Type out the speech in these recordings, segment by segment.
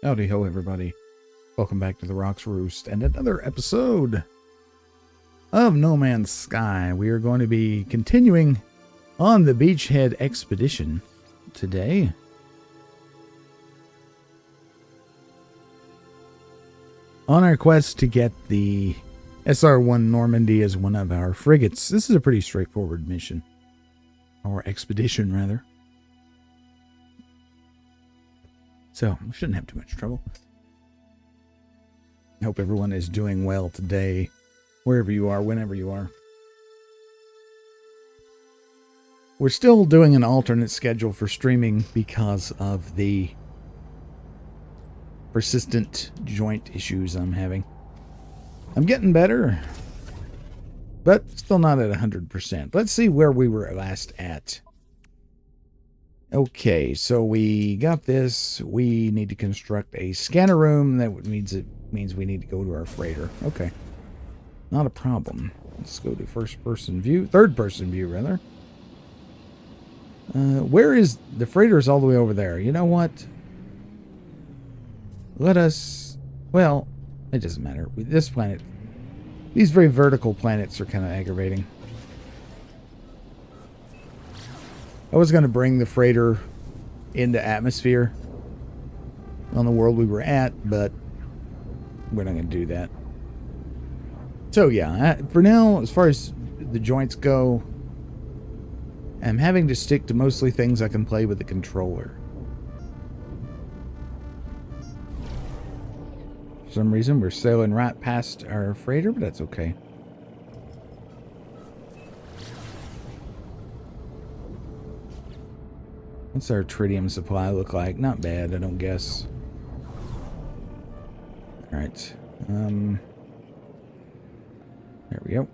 Howdy ho, everybody. Welcome back to the Rocks Roost and another episode of No Man's Sky. We are going to be continuing on the Beachhead Expedition today. On our quest to get the SR1 Normandy as one of our frigates. This is a pretty straightforward mission. Or expedition, rather. So, we shouldn't have too much trouble. I hope everyone is doing well today, wherever you are, whenever you are. We're still doing an alternate schedule for streaming because of the persistent joint issues I'm having. I'm getting better, but still not at 100%. Let's see where we were last at. Okay, so we got this. We need to construct a scanner room. That means we need to go to our freighter. Okay, not a problem. Let's go to first-person view, third-person view rather. Where is the freighter? Is all the way over there. You know what? Let us. Well, it doesn't matter. With this planet, these very vertical planets are kind of aggravating. I was going to bring the freighter into atmosphere on the world we were at, but we're not going to do that. So yeah, for now, as far as the joints go, I'm having to stick to mostly things I can play with the controller. For some reason, we're sailing right past our freighter, but that's okay. What's our tritium supply look like? Not bad, I don't guess. Alright. There we go.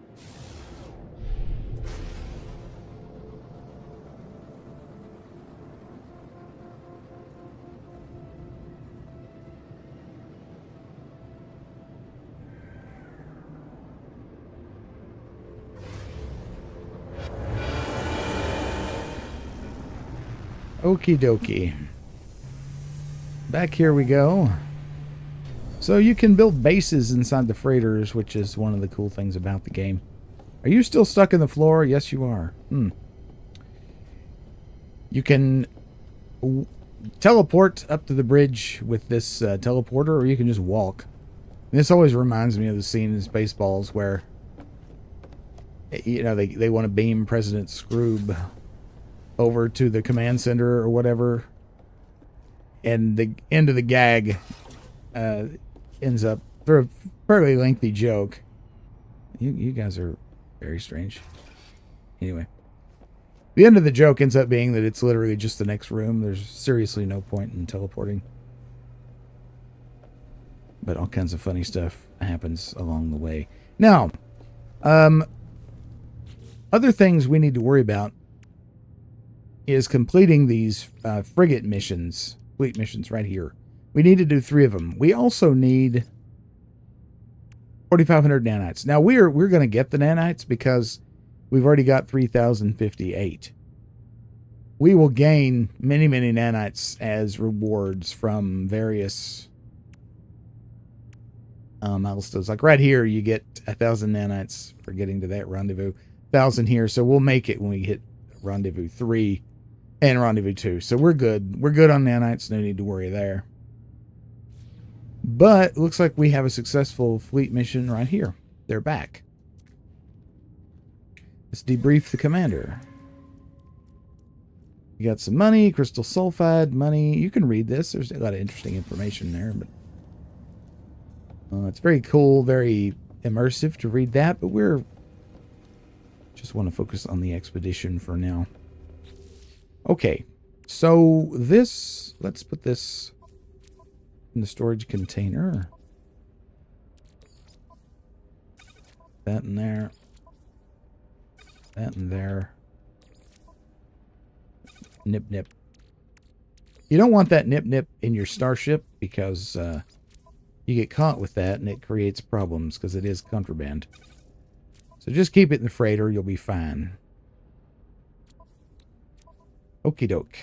Okie dokie. Back here we go. So you can build bases inside the freighters, which is one of the cool things about the game. Are you still stuck in the floor? Yes, you are. You can teleport up to the bridge with this teleporter, or you can just walk. And this always reminds me of the scene in Spaceballs where, you know, they want to beam President Scroob over to the command center or whatever, and the end of the gag ends up for a fairly lengthy joke. You guys are very strange. Anyway, the end of the joke ends up being that it's literally just the next room. There's seriously no point in teleporting, but all kinds of funny stuff happens along the way. Now, other things we need to worry about is completing these frigate missions, fleet missions right here. We need to do 3 of them. We also need 4,500 nanites. Now we're going to get the nanites because we've already got 3,058. We will gain many nanites as rewards from various milestones. Like right here, you get 1,000 nanites for getting to that rendezvous. 1,000 here, so we'll make it when we hit rendezvous 3. And rendezvous 2. So we're good. We're good on nanites. No need to worry there. But it looks like we have a successful fleet mission right here. They're back. Let's debrief the commander. You got some money, crystal sulfide money. You can read this. There's a lot of interesting information there. But it's very cool, very immersive to read that. But we're just want to focus on the expedition for now. Okay, so this, let's put this in the storage container. That in there. That in there. Nip. You don't want that nip in your starship because you get caught with that and it creates problems because it is contraband. So just keep it in the freighter, you'll be fine. Okie doke.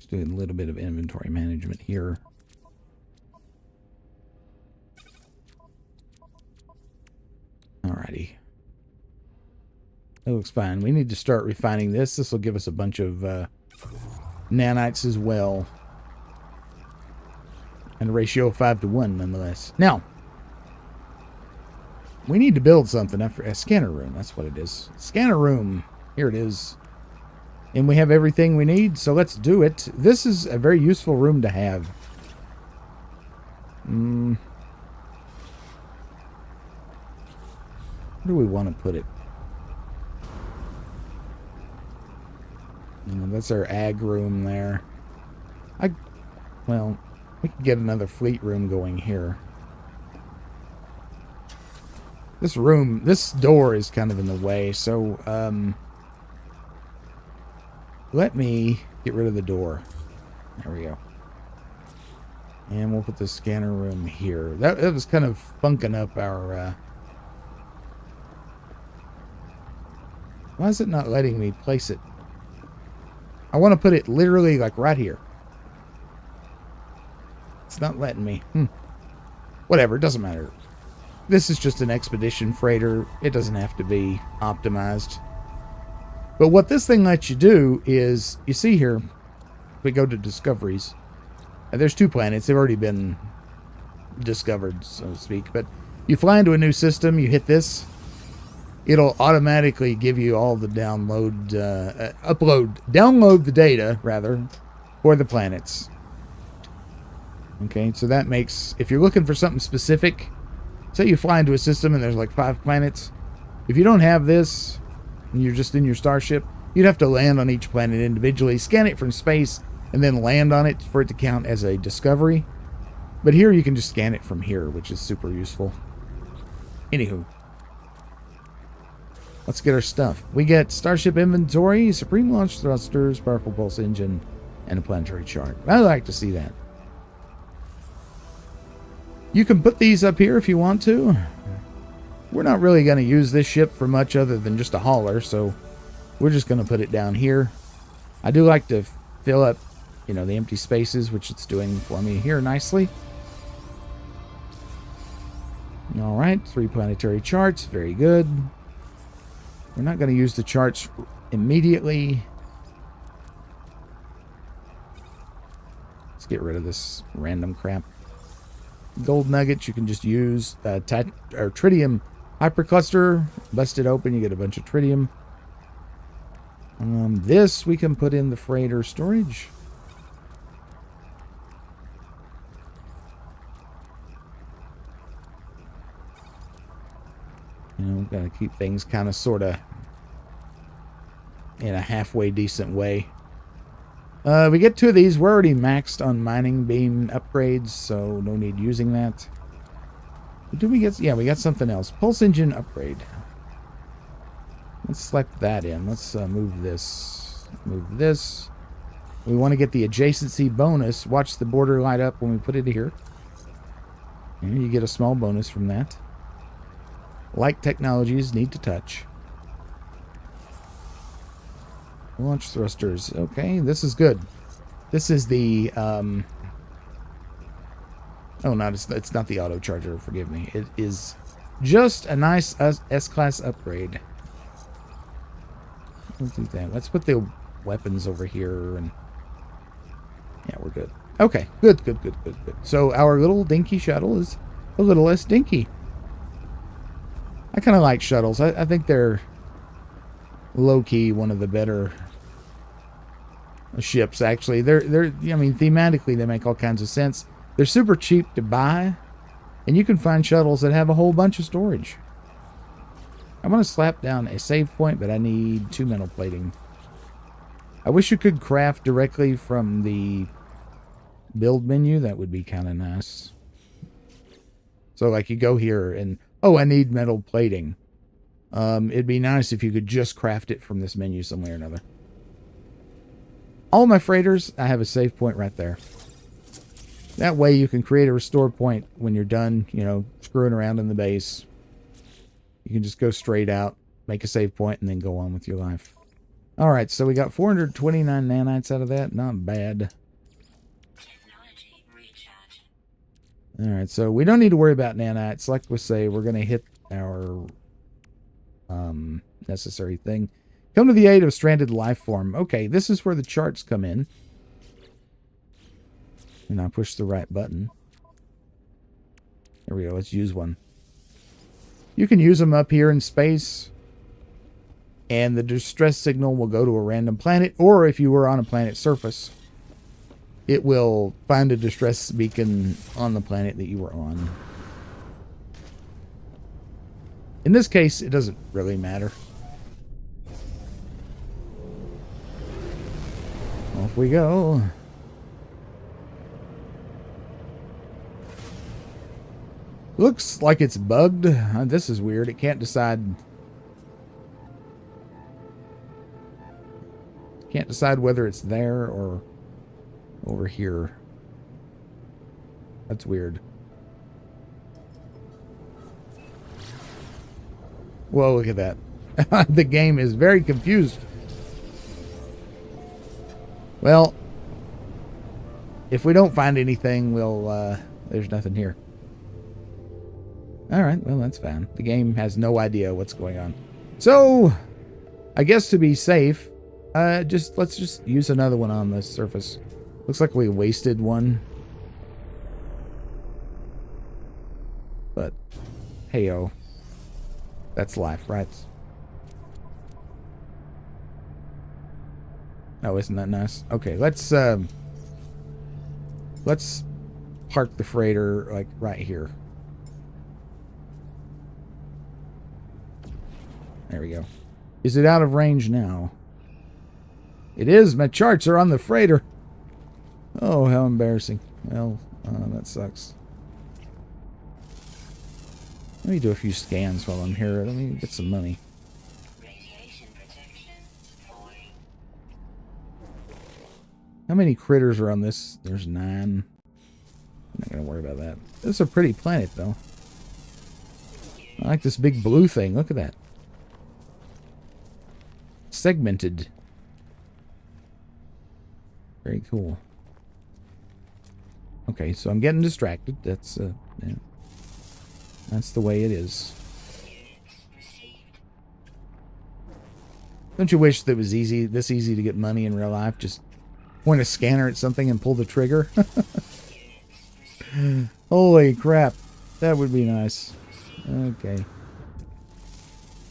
do a little bit of inventory management here. Alrighty. That looks fine. We need to start refining this. This will give us a bunch of nanites as well. And a ratio of 5 to 1 nonetheless. Now, we need to build something after a scanner room. That's what it is. Scanner room. Here it is. And we have everything we need, so let's do it. This is a very useful room to have. Where do we want to put it? That's our ag room there. Well, we could get another fleet room going here. This door is kind of in the way, so let me get rid of the door. There we go. And we'll put the scanner room here. That was kind of funking up our... Why is it not letting me place it? I want to put it literally like right here. It's not letting me. Whatever, it doesn't matter. This is just an expedition freighter. It doesn't have to be optimized. But what this thing lets you do is, you see here, if we go to discoveries, there's 2 planets. They've already been discovered, so to speak. But you fly into a new system, you hit this, it'll automatically give you all the download the data, rather, for the planets. Okay, so that makes, if you're looking for something specific, say you fly into a system and there's like 5 planets, if you don't have this, and you're just in your starship, you'd have to land on each planet individually, scan it from space, and then land on it for it to count as a discovery. But here you can just scan it from here, which is super useful. Anywho. Let's get our stuff. We get starship inventory, supreme launch thrusters, powerful pulse engine, and a planetary chart. I like to see that. You can put these up here if you want to. We're not really going to use this ship for much other than just a hauler, so we're just going to put it down here. I do like to fill up, the empty spaces, which it's doing for me here nicely. All right, 3 planetary charts. Very good. We're not going to use the charts immediately. Let's get rid of this random crap. Gold nuggets you can just use. Tritium hypercluster. Bust it open, you get a bunch of tritium. This we can put in the freighter storage. Gotta keep things kind of sort of in a halfway decent way. We get 2 of these. We're already maxed on mining beam upgrades, so no need using that. Do we get... Yeah, we got something else. Pulse engine upgrade. Let's select that in. Let's move this. Move this. We want to get the adjacency bonus. Watch the border light up when we put it here. And you get a small bonus from that. Like technologies need to touch. Launch thrusters. Okay, this is good. This is the... Oh, no, it's not the auto charger. Forgive me. It is just a nice S-class upgrade. Let's do that. Let's put the weapons over here. And yeah, we're good. Okay, good. So our little dinky shuttle is a little less dinky. I kind of like shuttles. I think they're low-key one of the better ships, actually. They're I mean, thematically they make all kinds of sense. They're super cheap to buy, and you can find shuttles that have a whole bunch of storage. I'm going to slap down a save point, but I need 2 metal plating. I wish you could craft directly from the build menu. That would be kind of nice. So, like, you go here and, oh, I need metal plating. It'd be nice if you could just craft it from this menu some way or another. All my freighters, I have a save point right there. That way you can create a restore point when you're done, screwing around in the base. You can just go straight out, make a save point, and then go on with your life. Alright, so we got 429 nanites out of that. Not bad. Alright, so we don't need to worry about nanites. Like we say, we're going to hit our necessary thing. Come to the aid of stranded life form. Okay, this is where the charts come in. And I push the right button. There we go. Let's use one. You can use them up here in space. And the distress signal will go to a random planet. Or if you were on a planet's surface, it will find a distress beacon on the planet that you were on. In this case, it doesn't really matter. Off we go. Looks like it's bugged. This is weird. It can't decide. Can't decide whether it's there or over here. That's weird. Whoa, look at that. The game is very confused. Well, if we don't find anything, we'll, there's nothing here. Alright, well, that's fine. The game has no idea what's going on. So, I guess to be safe, let's just use another one on the surface. Looks like we wasted one. But, hey-o. That's life, right? Oh, isn't that nice? Okay, let's park the freighter, like, right here. There we go. Is it out of range now? It is. My charts are on the freighter. Oh, how embarrassing. Well, that sucks. Let me do a few scans while I'm here. Let me get some money. How many critters are on this? There's 9. I'm not going to worry about that. This is a pretty planet, though. I like this big blue thing. Look at that. Segmented. Very cool. Okay, so I'm getting distracted. That's yeah. That's the way it is. Don't you wish that it was this easy to get money in real life? Just point a scanner at something and pull the trigger. Holy crap. That would be nice. Okay.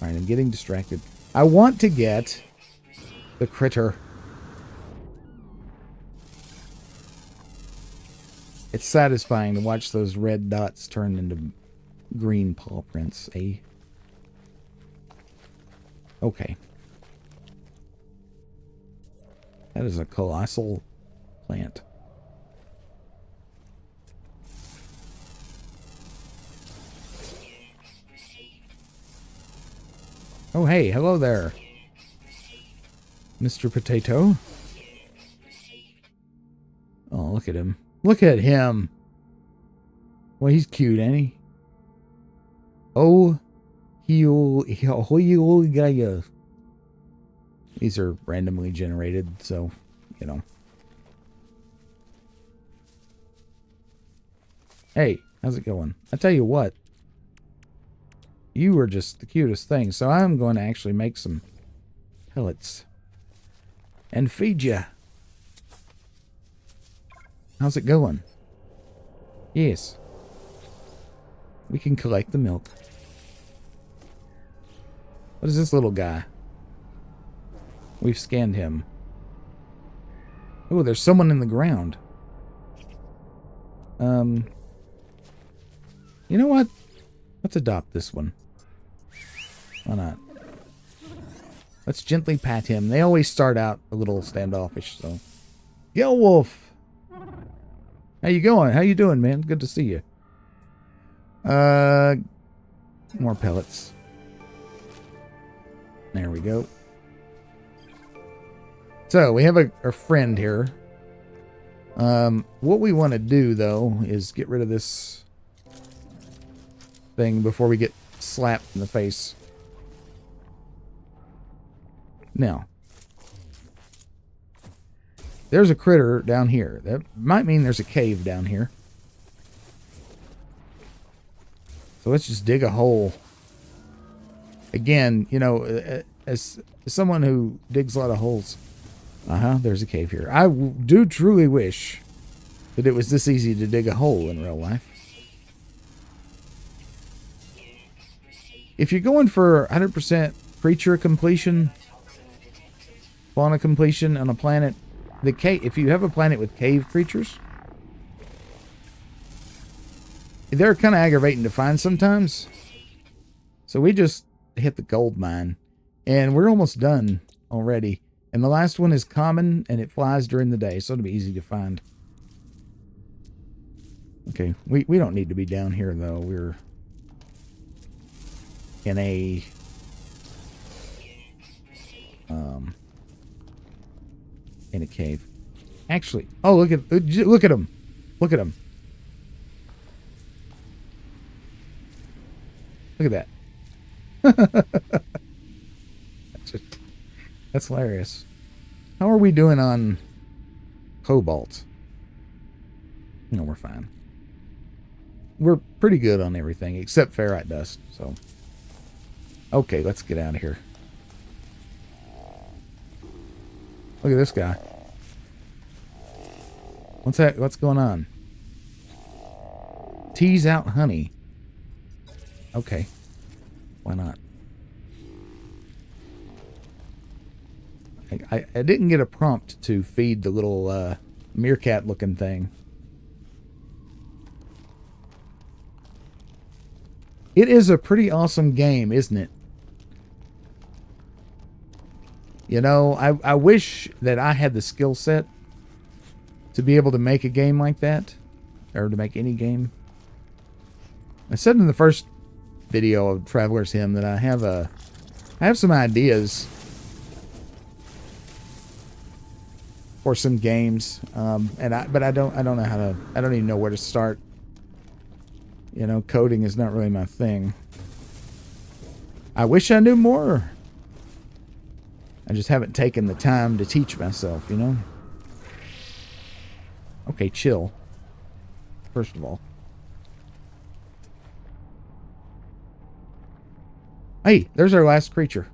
Alright, I'm getting distracted. I want to get the critter. It's satisfying to watch those red dots turn into green paw prints, eh? Okay. That is a colossal plant. Oh, hey, hello there, Mr. Potato. Oh, look at him. Look at him. Well, he's cute, ain't he? Oh, these are randomly generated, so, you know. Hey, how's it going? I tell you what. You are just the cutest thing, so I'm going to actually make some pellets and feed you. How's it going? Yes. We can collect the milk. What is this little guy? We've scanned him. Oh, there's someone in the ground. You know what? Let's adopt this one. Why not? Let's gently pat him. They always start out a little standoffish, so. Yo, Wolf! How you going? How you doing, man? Good to see you. More pellets. There we go. So, we have a friend here. What we want to do, though, is get rid of this thing before we get slapped in the face. Now, there's a critter down here. That might mean there's a cave down here. So let's just dig a hole. Again, you know, as someone who digs a lot of holes. There's a cave here. I do truly wish that it was this easy to dig a hole in real life. If you're going for 100% creature completion, fauna completion on a planet, if you have a planet with cave creatures, they're kind of aggravating to find sometimes. So we just hit the gold mine, and we're almost done already. And the last one is common, and it flies during the day, so it'll be easy to find. Okay, we don't need to be down here, though. We're in a cave. Actually, oh, look at him. Look at him. Look at that. That's hilarious. How are we doing on cobalt? You know, we're fine. We're pretty good on everything except ferrite dust, so. Okay, let's get out of here. Look at this guy. What's that? What's going on? Tease out honey. Okay. Why not? I didn't get a prompt to feed the little meerkat looking thing. It is a pretty awesome game, isn't it? You know, I wish that I had the skill set to be able to make a game like that, or to make any game. I said in the first video of Traveler's Hymn that I have some ideas for some games, but I don't know how to. I don't even know where to start. You know, coding is not really my thing. I wish I knew more. I just haven't taken the time to teach myself, you know? Okay, chill. First of all. Hey, there's our last creature.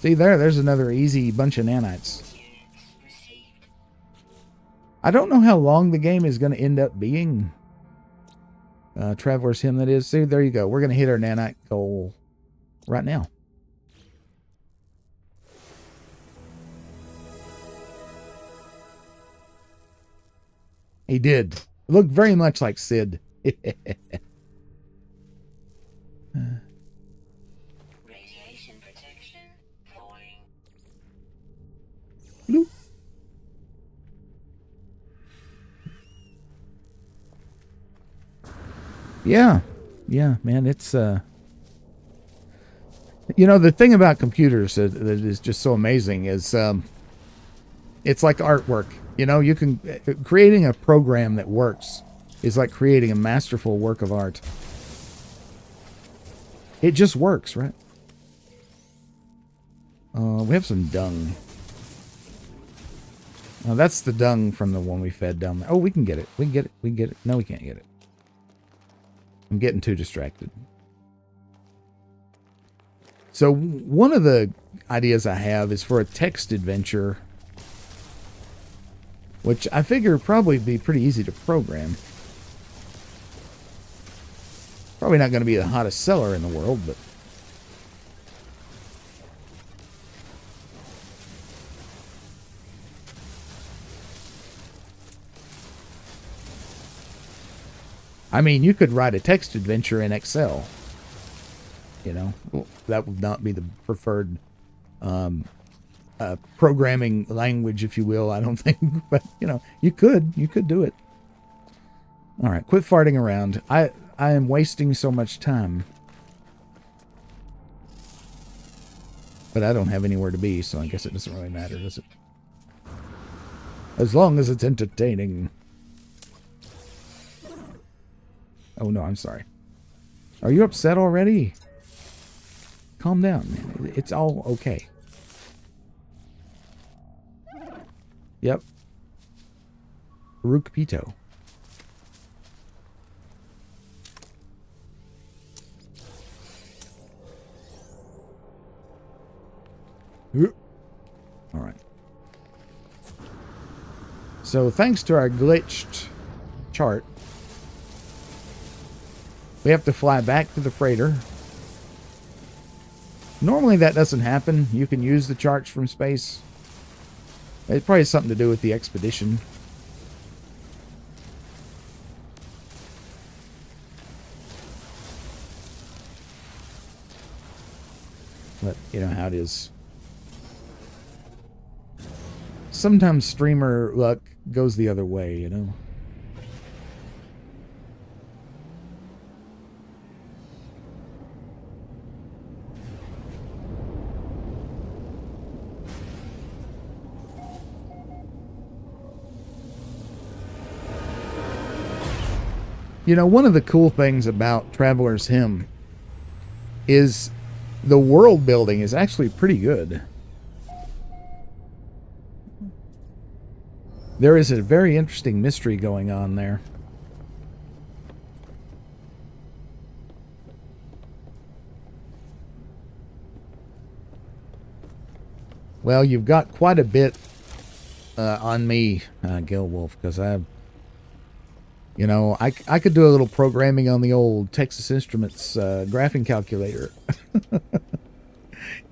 See there's another easy bunch of nanites. I don't know how long the game is going to end up being. Traveler's Hymn, that is. See, there you go. We're going to hit our nanite goal right now. He did. It looked very much like Sid. Radiation protection falling. Bloop. Yeah, man, it's you know, the thing about computers that is just so amazing is it's like artwork. You know, you can creating a program that works is like creating a masterful work of art. It just works, right? We have some dung. That's the dung from the one we fed down there. Oh, we can get it. We can get it. We can get it. No, we can't get it. I'm getting too distracted. So one of the ideas I have is for a text adventure, which I figure would probably be pretty easy to program. Probably not going to be the hottest seller in the world, but I mean, you could write a text adventure in Excel. You know, that would not be the preferred programming language, if you will, I don't think. But, you know, you could do it. All right, quit farting around. I am wasting so much time. But I don't have anywhere to be, so I guess it doesn't really matter, does it? As long as it's entertaining. Oh, no, I'm sorry. Are you upset already? Calm down, man. It's all okay. Yep. Rukpito. All right. So thanks to our glitched chart, we have to fly back to the freighter. Normally that doesn't happen. You can use the charts from space. It's probably something to do with the expedition. But you know how it is. Sometimes streamer luck goes the other way, you know. You know, one of the cool things about Traveler's Hymn is the world building is actually pretty good. There is a very interesting mystery going on there. Well, you've got quite a bit on me, Gil Wolf, because you know, I could do a little programming on the old Texas Instruments graphing calculator.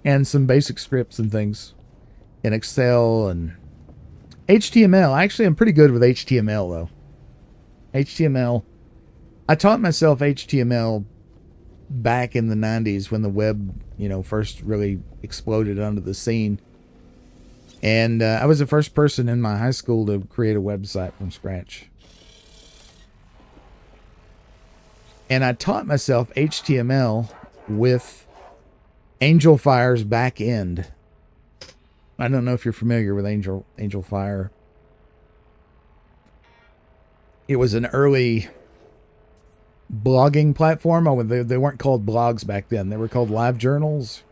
And some basic scripts and things in Excel and HTML. Actually, I'm pretty good with HTML, though. HTML. I taught myself HTML back in the 90s when the web, you know, first really exploded onto the scene. And I was the first person in my high school to create a website from scratch. And I taught myself HTML with Angel Fire's back end. I don't know if you're familiar with Angel Fire. It was an early blogging platform. Oh, they weren't called blogs back then. They were called live journals.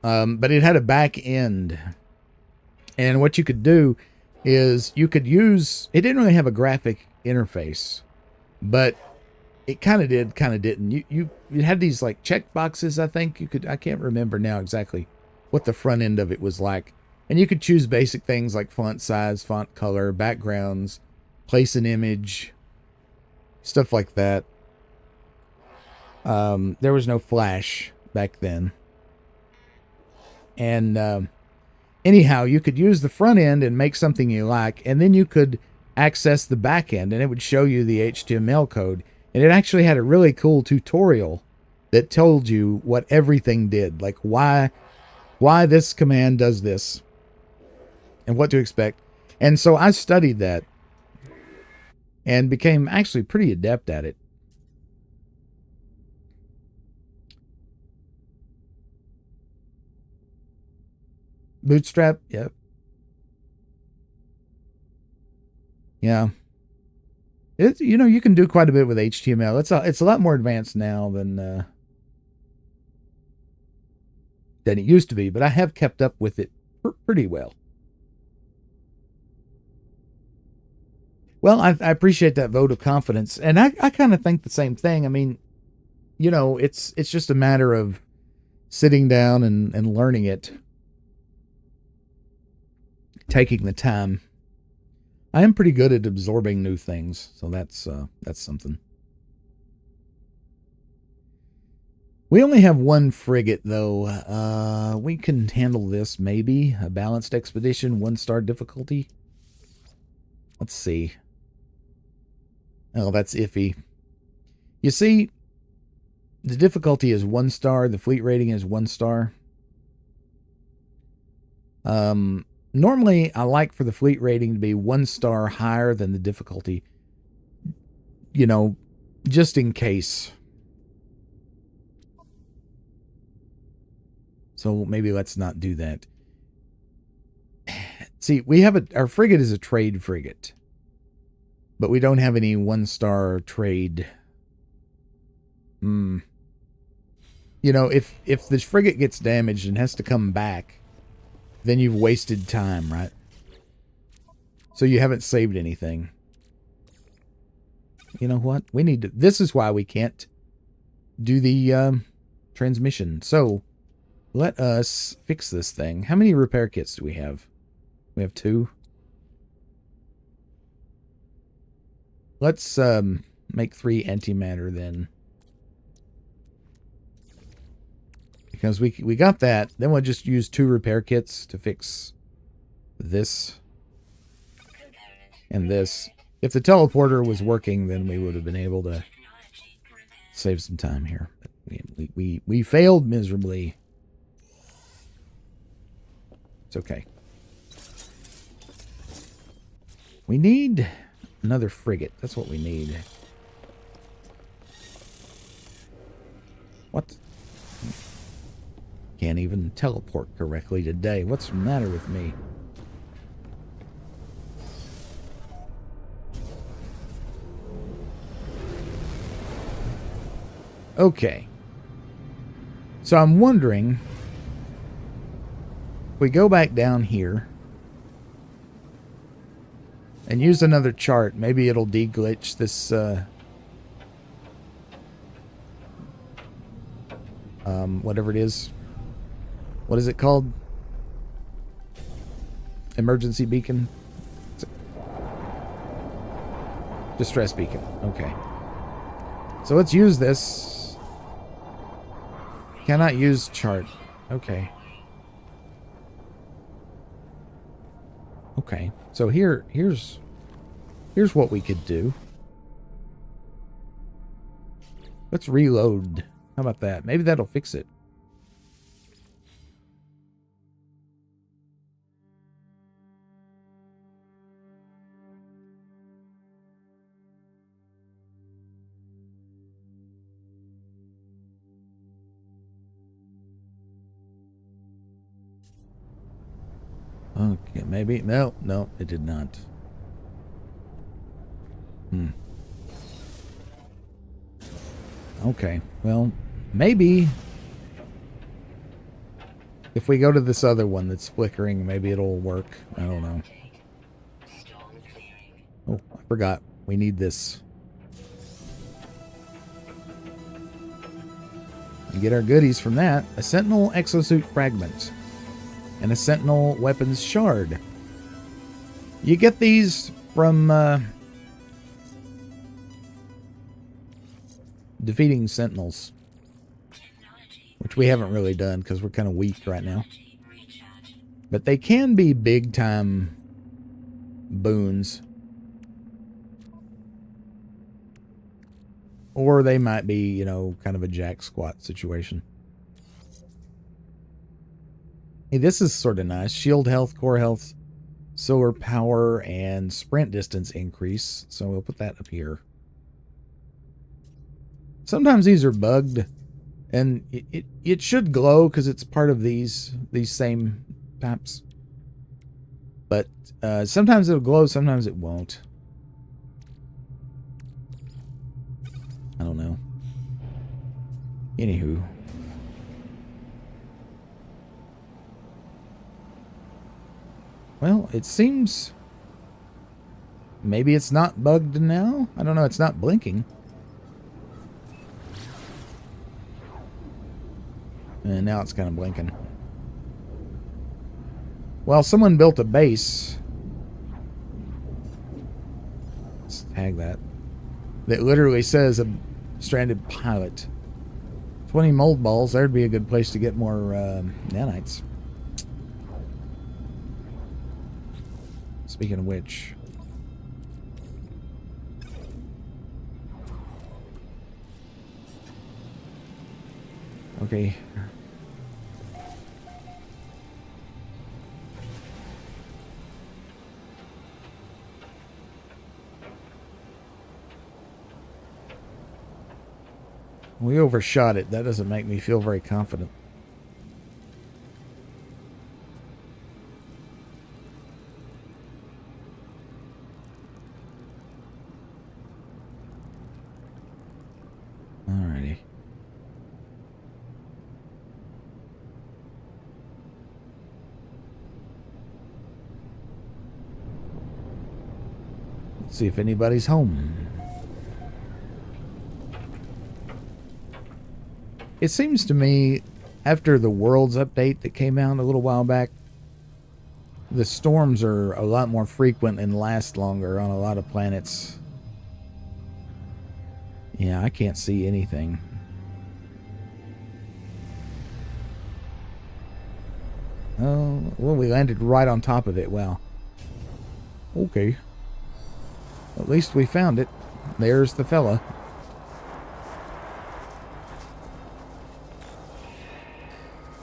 But it had a back end. And what you could do is you could use... It didn't really have a graphic interface, but it kind of did, kind of didn't. You had these like check boxes, I think. I can't remember now exactly what the front end of it was like. And you could choose basic things like font size, font color, backgrounds, place an image, stuff like that. There was no Flash back then. And anyhow, you could use the front end and make something you like, and then you could access the back end, and it would show you the HTML code. And it actually had a really cool tutorial that told you what everything did, like why this command does this and what to expect. And so I studied that and became actually pretty adept at it. Bootstrap, yep. Yeah. It's, you know, you can do quite a bit with HTML. It's a lot more advanced now than it used to be, but I have kept up with it pretty well. Well, I appreciate that vote of confidence, and I kind of think the same thing. I mean, you know, it's just a matter of sitting down and learning it, taking the time. I am pretty good at absorbing new things, so that's something. We only have one frigate, though. We can handle this, maybe. A balanced expedition, 1-star difficulty. Let's see. Oh, that's iffy. You see, the difficulty is 1 star. The fleet rating is 1 star. Normally, I like for the fleet rating to be 1 star higher than the difficulty. You know, just in case. So maybe let's not do that. See, we have our frigate is a trade frigate, but we don't have any 1-star trade. You know, if this frigate gets damaged and has to come back, then you've wasted time, right? So you haven't saved anything. You know what? We need to... This is why we can't do the transmission. So, let us fix this thing. How many repair kits do we have? We have 2. Let's make 3 antimatter then. Because we got that. Then we'll just use 2 repair kits to fix this and this. If the teleporter was working, then we would have been able to save some time here. But we failed miserably. It's okay. We need another frigate. That's what we need. What? Can't even teleport correctly today. What's the matter with me? Okay. So I'm wondering, if we go back down here and use another chart, maybe it'll deglitch this whatever it is. What is it called? Emergency beacon? Distress beacon. Okay. So let's use this. Cannot use chart. Okay. Okay. So here's what we could do. Let's reload. How about that? Maybe that'll fix it. Okay, maybe. No, it did not. Okay, well, maybe if we go to this other one that's flickering, maybe it'll work. I don't know. Oh, I forgot. We need this. And get our goodies from that. A Sentinel exosuit fragment. And a Sentinel weapons shard. You get these from defeating Sentinels, which we haven't really done because we're kind of weak right now. But they can be big time boons, or they might be, you know, kind of a jack squat situation. Hey, this is sort of nice. Shield health, core health, solar power, and sprint distance increase. So we'll put that up here. Sometimes these are bugged, and it should glow because it's part of these same maps. But sometimes it'll glow, sometimes it won't. I don't know. Anywho. Well, it seems maybe it's not bugged now. I don't know. It's not blinking. And now it's kind of blinking. Well, someone built a base. Let's tag that. That literally says a stranded pilot. 20 mold balls. There'd be a good place to get more nanites. Speaking of which, okay. We overshot it. That doesn't make me feel very confident. Alrighty. Let's see if anybody's home. It seems to me, after the Worlds update that came out a little while back, the storms are a lot more frequent and last longer on a lot of planets. Yeah, I can't see anything. Oh, well, we landed right on top of it. Wow. Okay. At least we found it. There's the fella.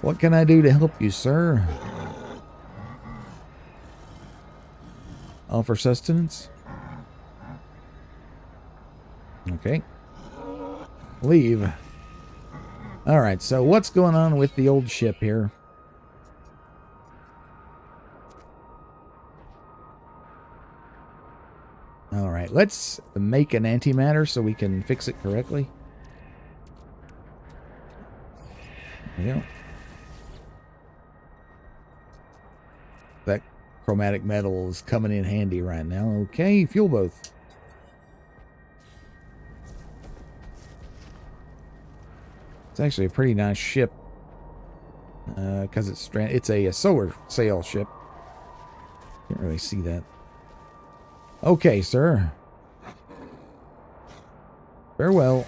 What can I do to help you, sir? Offer sustenance? Okay. Leave. Alright, so what's going on with the old ship here? Alright, let's make an antimatter so we can fix it correctly. Yeah. That chromatic metal is coming in handy right now. Okay, fuel both. It's actually a pretty nice ship. Because it's a solar sail ship. Can't really see that. Okay, sir. Farewell.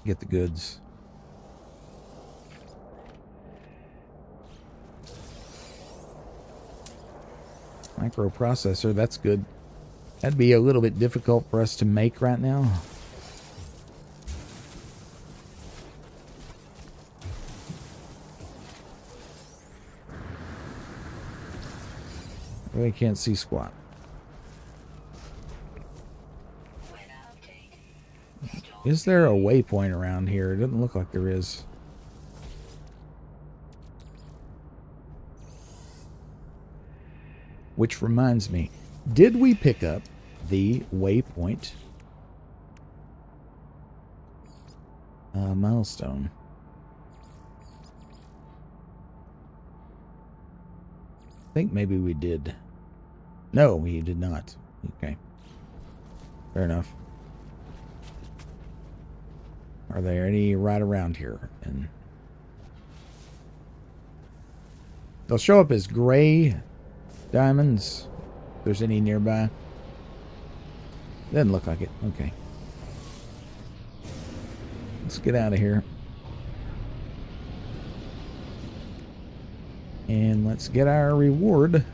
Get the goods. Microprocessor, that's good. That'd be a little bit difficult for us to make right now. Really can't see squat. Is there a waypoint around here? It doesn't look like there is. Which reminds me, did we pick up the waypoint milestone? I think maybe we did. No, we did not. Okay. Fair enough. Are there any right around here? And they'll show up as gray diamonds. If there's any nearby. Doesn't look like it. Okay. Let's get out of here. And let's get our reward.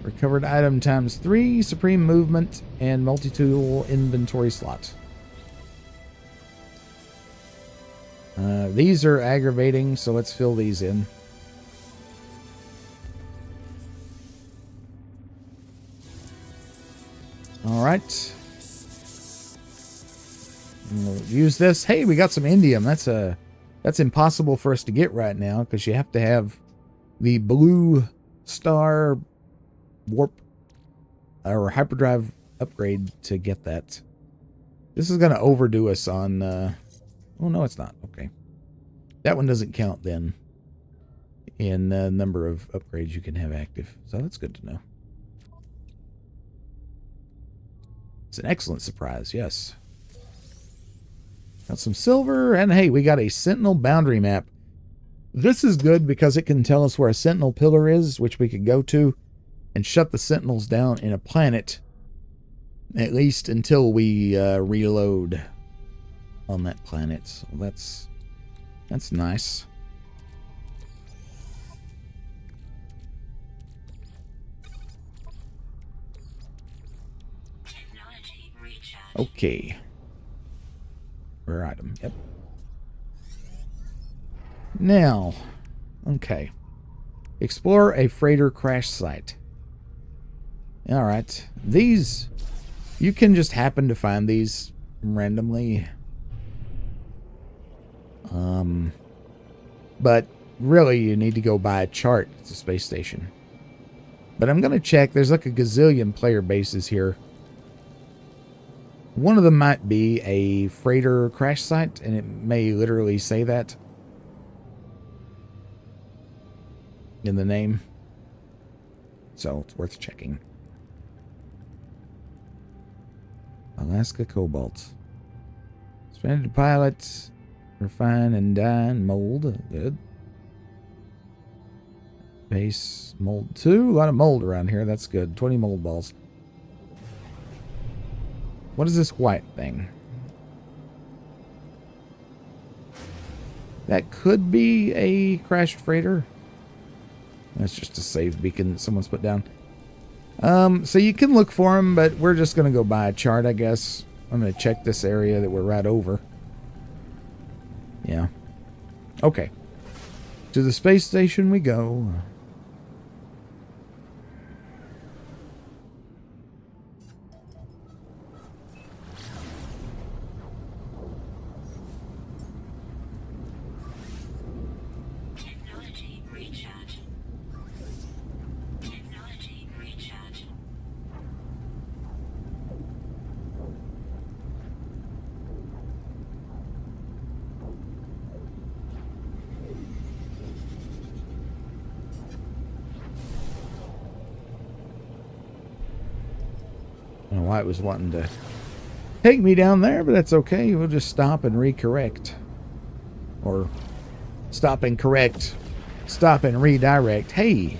Recovered item times 3, supreme movement, and multi-tool inventory slot. These are aggravating, so let's fill these in. Alright. We'll use this. Hey, we got some indium. That's impossible for us to get right now, because you have to have the blue star warp or hyperdrive upgrade to get that. This is going to overdo us on... oh, no, it's not. Okay. That one doesn't count then in the number of upgrades you can have active. So that's good to know. It's an excellent surprise, yes. Got some silver, and hey, we got a Sentinel boundary map. This is good because it can tell us where a Sentinel pillar is, which we could go to and shut the Sentinels down in a planet, at least until we reload on that planet. So that's nice. Okay. Rare item. Yep. Now, okay. Explore a freighter crash site. Alright. These, you can just happen to find these randomly. But really you need to go buy a chart. It's a space station. But I'm going to check. There's like a gazillion player bases here. One of them might be a freighter crash site, and it may literally say that in the name. so it's worth checking. Alaska Cobalt. Stranded pilots. Refine and dye and mold. Good. Base mold 2. A lot of mold around here. That's good. 20 mold balls. What is this white thing? That could be a crashed freighter. That's just a save beacon that someone's put down. So you can look for them, but we're just going to go buy a chart, I guess. I'm going to check this area that we're right over. Yeah. Okay. To the space station we go. Technology recharge. Technology recharge. I don't know why it was wanting to take me down there, but that's okay. We'll just stop and recorrect. Or stop and correct. Stop and redirect. Hey,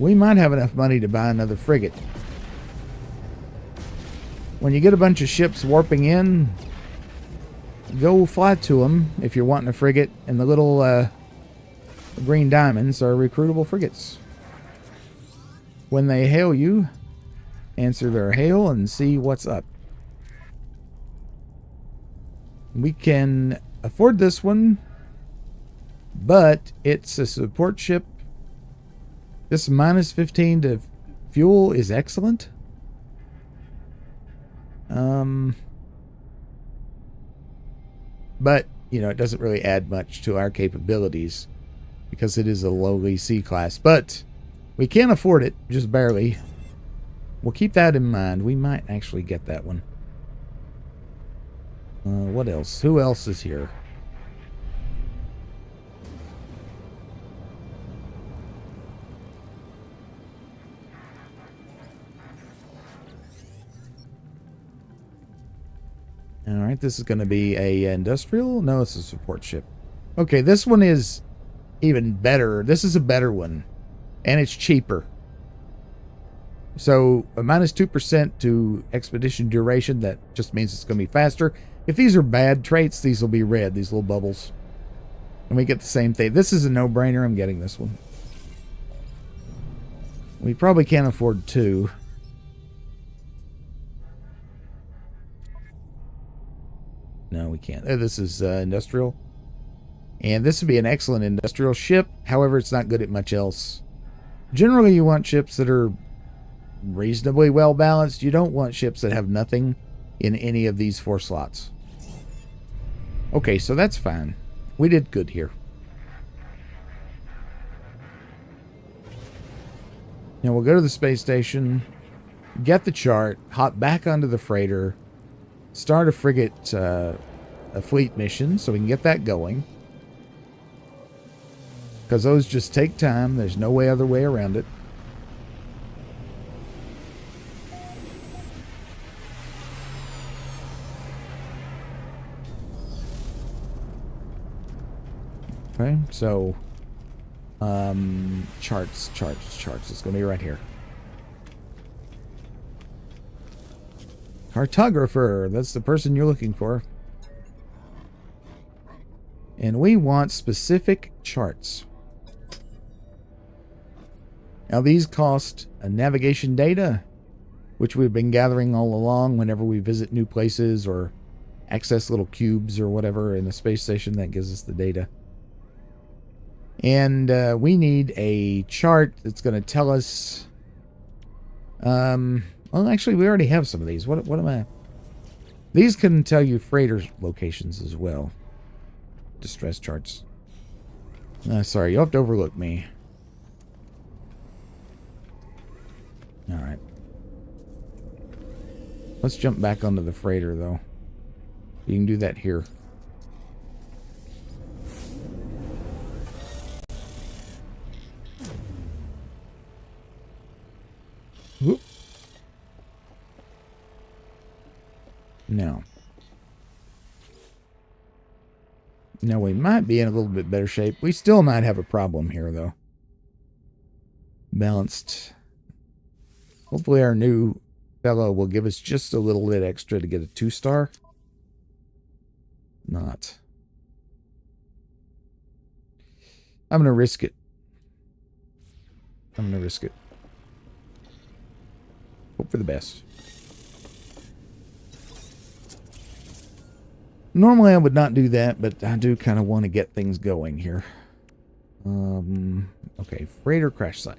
we might have enough money to buy another frigate. When you get a bunch of ships warping in, go fly to them if you're wanting a frigate. And the little green diamonds are recruitable frigates. When they hail you, answer their hail and see what's up. We can afford this one, but it's a support ship. This minus 15 to fuel is excellent. But, you know, it doesn't really add much to our capabilities because it is a lowly C class. But we can afford it, just barely. We'll keep that in mind. We might actually get that one. What else? Who else is here? Alright, this is going to be a industrial? No, it's a support ship. Okay, this one is even better. This is a better one. And it's cheaper. So, a minus 2% to expedition duration. That just means it's going to be faster. If these are bad traits, these will be red, these little bubbles. And we get the same thing. This is a no-brainer. I'm getting this one. We probably can't afford two. No, we can't. This is industrial. And this would be an excellent industrial ship. However, it's not good at much else. Generally, you want ships that are reasonably well balanced. You don't want ships that have nothing in any of these 4 slots. Okay, so that's fine. We did good here. Now we'll go to the space station, get the chart, hop back onto the freighter, start a frigate, a fleet mission, so we can get that going. Because those just take time. There's no other way around it. Okay, so charts. It's going to be right here. Cartographer, that's the person you're looking for. And we want specific charts. Now these cost a navigation data, which we've been gathering all along whenever we visit new places or access little cubes or whatever in the space station. That gives us the data. And we need a chart that's going to tell us... well, actually, we already have some of these. What am I... These can tell you freighter locations as well. Distress charts. Sorry, you'll have to overlook me. Alright. Let's jump back onto the freighter, though. You can do that here. Whoop. No. Now we might be in a little bit better shape. We still might have a problem here, though. Balanced. Hopefully our new fellow will give us just a little bit extra to get a 2-star. Not. I'm going to risk it. I'm going to risk it. Hope for the best. Normally I would not do that, but I do kind of want to get things going here. Okay, freighter crash site.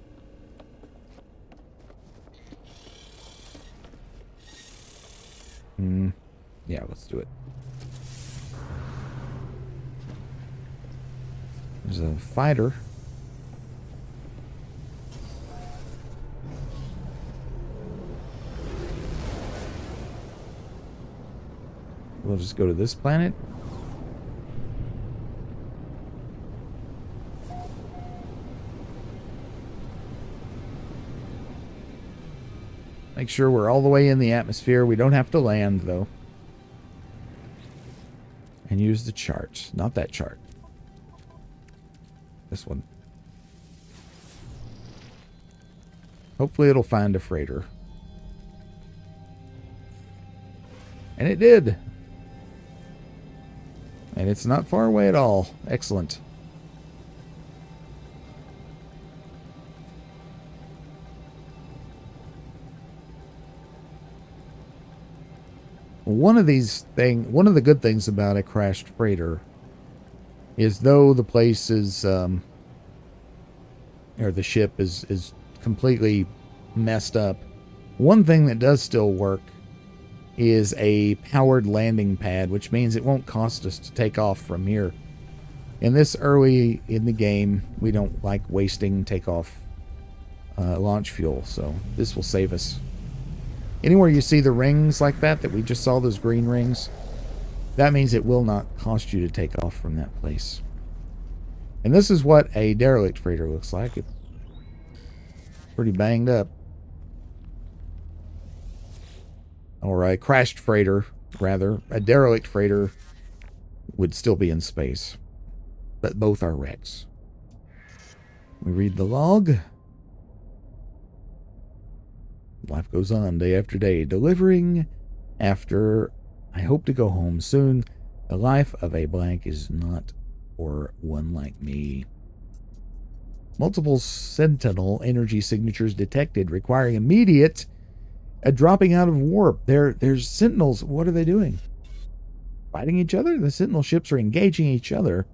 Yeah, let's do it. There's a fighter. We'll just go to this planet. Make sure we're all the way in the atmosphere. We don't have to land, though. And use the chart. Not that chart. This one. Hopefully it'll find a freighter. And it did. And it's not far away at all. Excellent. One of the good things about a crashed freighter is though the place is, or the ship is completely messed up, one thing that does still work is a powered landing pad, which means it won't cost us to take off from here. In this early in the game, we don't like wasting takeoff launch fuel, so this will save us. Anywhere you see the rings like that we just saw, those green rings, that means it will not cost you to take off from that place. And this is what a derelict freighter looks like. It's pretty banged up. Or a crashed freighter, rather. A derelict freighter would still be in space. But both are wrecks. We read the log. Life goes on day after day, delivering after I hope to go home soon. The life of a blank is not for one like me. Multiple sentinel energy signatures detected, requiring immediate dropping out of warp. There's sentinels. What are they doing? Fighting each other? The sentinel ships are engaging each other,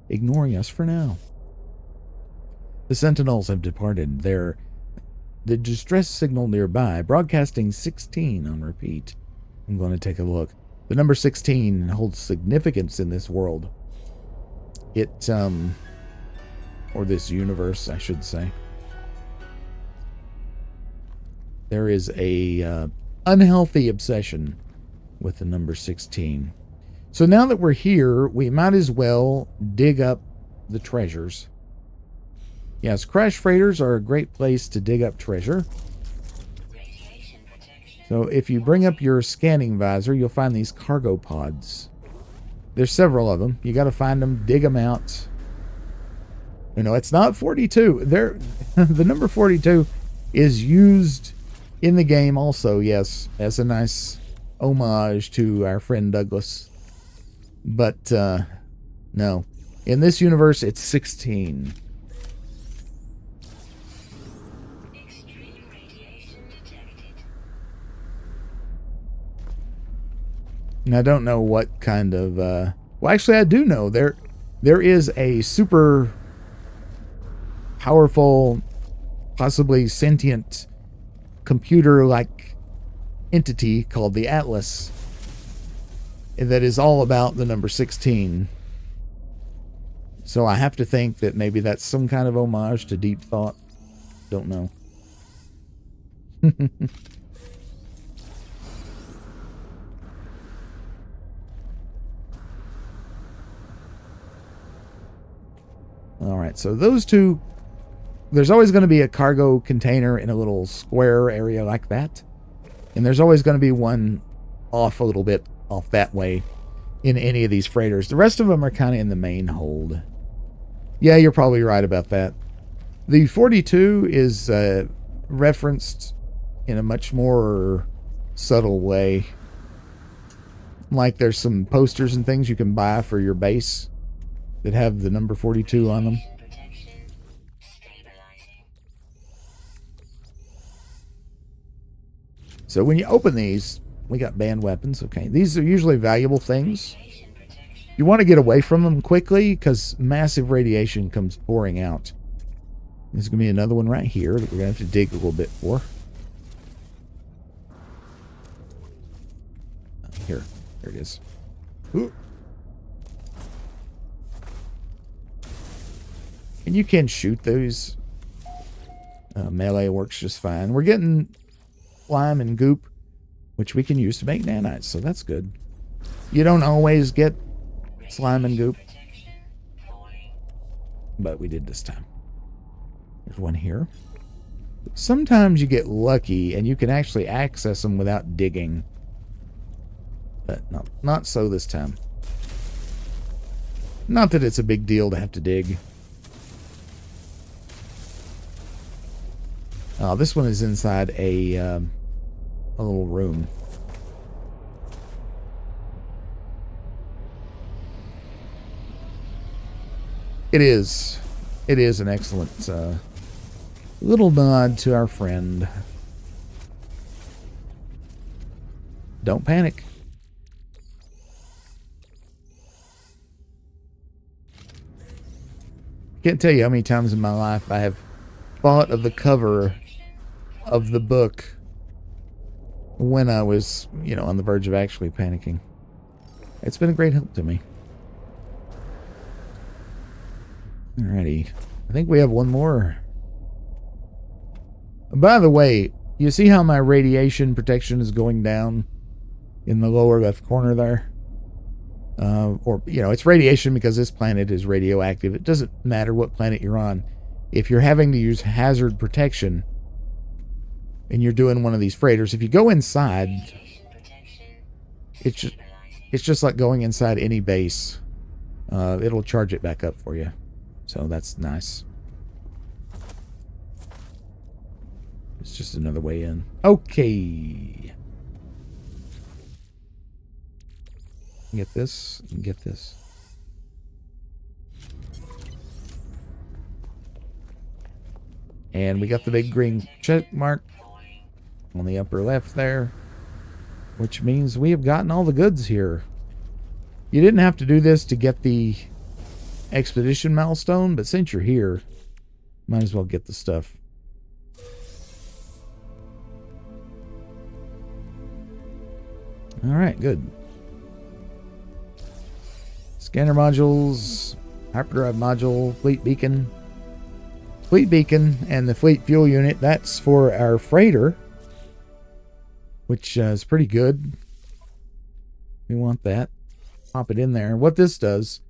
ignoring us for now. The sentinels have departed. The distress signal nearby, broadcasting 16 on repeat. I'm going to take a look. The number 16 holds significance in this world. It, or this universe, I should say. There is a unhealthy obsession with the number 16. So now that we're here, we might as well dig up the treasures. Yes, crash freighters are a great place to dig up treasure. So if you bring up your scanning visor, you'll find these cargo pods. There's several of them. You got to find them, dig them out. You know, it's not 42. The number 42 is used in the game also, yes, as a nice homage to our friend Douglas. But, no. In this universe, it's 16. Extreme radiation detected. And I don't know what kind of, well, actually, I do know. There is a super powerful, possibly sentient computer-like entity called the Atlas that is all about the number 16. So I have to think that maybe that's some kind of homage to Deep Thought. Don't know. All right, so those two there's always going to be a cargo container in a little square area like that. And there's always going to be one off a little bit off that way in any of these freighters. The rest of them are kind of in the main hold. Yeah, you're probably right about that. The 42 is referenced in a much more subtle way. Like there's some posters and things you can buy for your base that have the number 42 on them. So when you open these, we got banned weapons. Okay, these are usually valuable things. You want to get away from them quickly because massive radiation comes pouring out. There's going to be another one right here that we're going to have to dig a little bit for. Here it is. Ooh. And you can shoot those. Melee works just fine. We're getting slime and goop, which we can use to make nanites, so that's good. You don't always get slime and goop, but we did this time. There's one here. Sometimes you get lucky and you can actually access them without digging, but not so this time. Not that it's a big deal to have to dig. This one is inside a little room. It is an excellent little nod to our friend. Don't panic. Can't tell you how many times in my life I have thought of the cover of the book when I was, on the verge of actually panicking. It's been a great help to me. Alrighty. I think we have one more. By the way, you see how my radiation protection is going down in the lower left corner there? It's radiation because this planet is radioactive. It doesn't matter what planet you're on. If you're having to use hazard protection and you're doing one of these freighters, if you go inside, it's just like going inside any base. It'll charge it back up for you. So that's nice. It's just another way in. Okay. Get this and get this. And we got the big green check mark on the upper left there, which means we have gotten all the goods here. You didn't have to do this to get the expedition milestone, but since you're here, might as well get the stuff. All right, good. Scanner modules, hyperdrive module, fleet beacon. Fleet beacon and the fleet fuel unit, that's for our freighter, which is pretty good. We want that. Pop it in there. What this does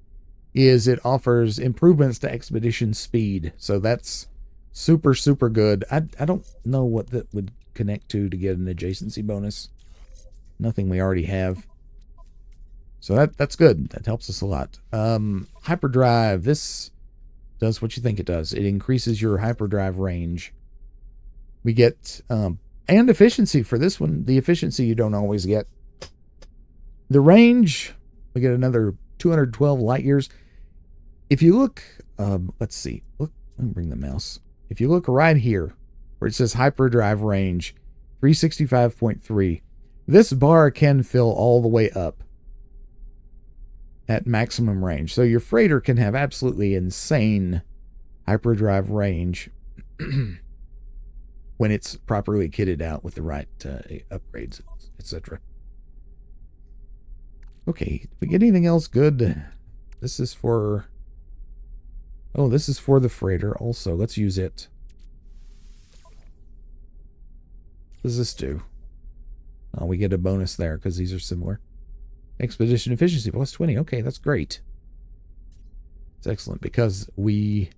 is it offers improvements to expedition speed. So that's super, super good. I don't know what that would connect to get an adjacency bonus. Nothing we already have. So that's good. That helps us a lot. Hyperdrive. This does what you think it does. It increases your hyperdrive range. We get and efficiency for this one. The efficiency you don't always get. The range, we get another 212 light years. If you look, let's see. Look, let me bring the mouse. If you look right here, where it says hyperdrive range, 365.3, this bar can fill all the way up at maximum range. So your freighter can have absolutely insane hyperdrive range when it's properly kitted out with the right upgrades, etc. Okay, if we get anything else good, this is for... Oh, this is for the freighter also. Let's use it. What does this do? Oh, we get a bonus there because these are similar. Expedition efficiency plus 20. Okay, that's great. It's excellent because we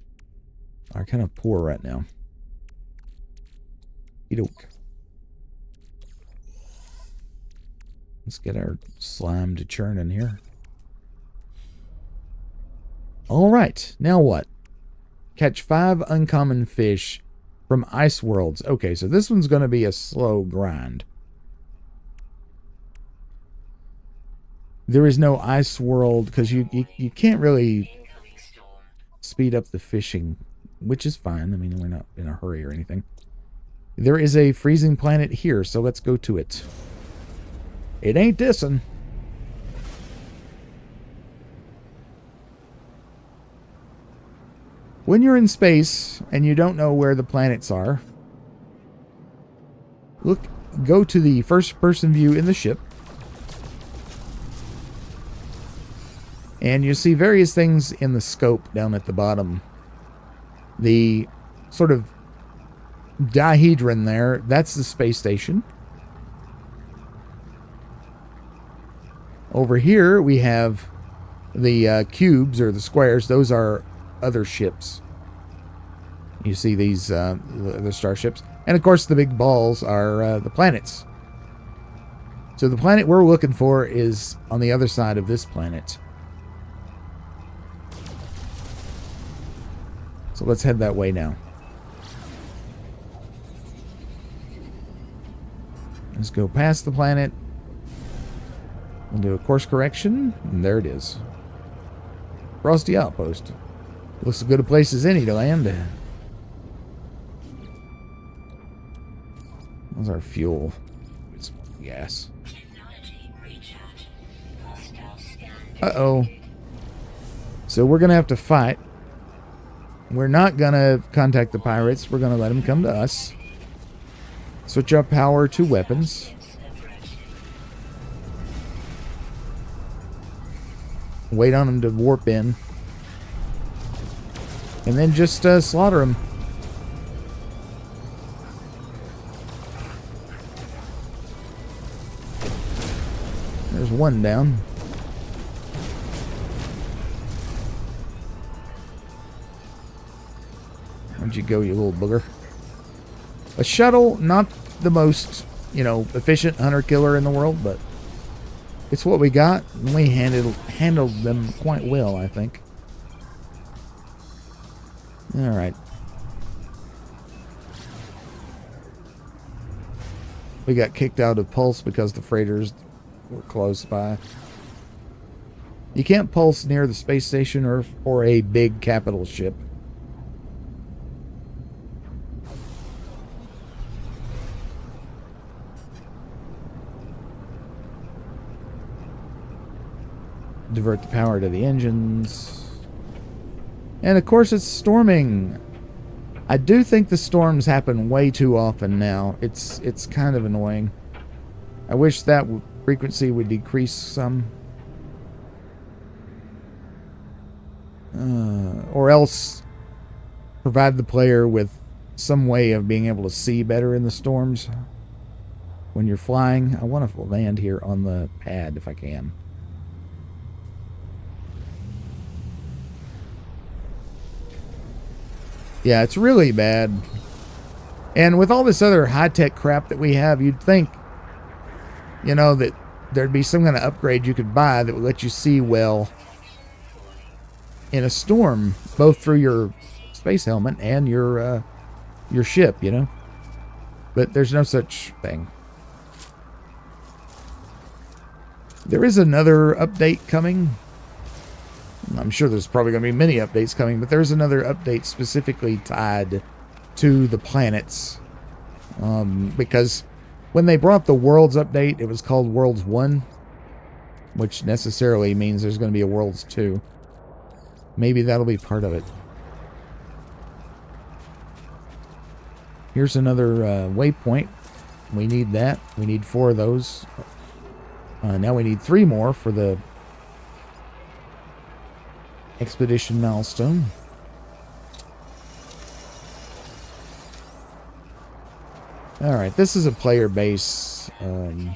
are kind of poor right now. Edoke. Let's get our slime to churn in here. Alright, now what? Catch 5 uncommon fish from ice worlds. Okay, so this one's going to be a slow grind. There is no ice world because you can't really speed up the fishing, which is fine. I mean, we're not in a hurry or anything. There is a freezing planet here, so let's go to it. It ain't this'n. When you're in space and you don't know where the planets are, go to the first-person view in the ship, and you see various things in the scope down at the bottom. The sort of dihedron there, that's the space station. Over here we have the cubes or the squares. Those are other ships. You see these the starships, and of course the big balls are the planets. So the planet we're looking for is on the other side of this planet. So let's head that way now. Let's go past the planet. We'll do a course correction, and there it is. Frosty Outpost. Looks as good a place as any to land. What's our fuel? It's gas. Uh-oh. So we're going to have to fight. We're not going to contact the pirates. We're going to let them come to us. Switch our power to weapons. Wait on them to warp in. And then just slaughter them. There's one down. Where'd you go, you little booger? A shuttle, not the most, efficient hunter-killer in the world, but it's what we got, and we handled them quite well, I think. Alright. We got kicked out of Pulse because the freighters were close by. You can't pulse near the space station or a big capital ship. Divert the power to the engines. And of course it's storming. I do think the storms happen way too often now. It's kind of annoying. I wish that frequency would decrease some. Or else provide the player with some way of being able to see better in the storms when you're flying. I want to land here on the pad if I can. Yeah, it's really bad. And with all this other high-tech crap that we have, you'd think, that there'd be some kind of upgrade you could buy that would let you see well in a storm, both through your space helmet and your ship, But there's no such thing. There is another update coming. I'm sure there's probably going to be many updates coming, but there's another update specifically tied to the planets. Because when they brought the Worlds update, it was called Worlds 1, which necessarily means there's going to be a Worlds 2. Maybe that'll be part of it. Here's another waypoint. We need that. We need 4 of those. Now we need 3 more for the Expedition milestone. Alright, this is a player base. Probably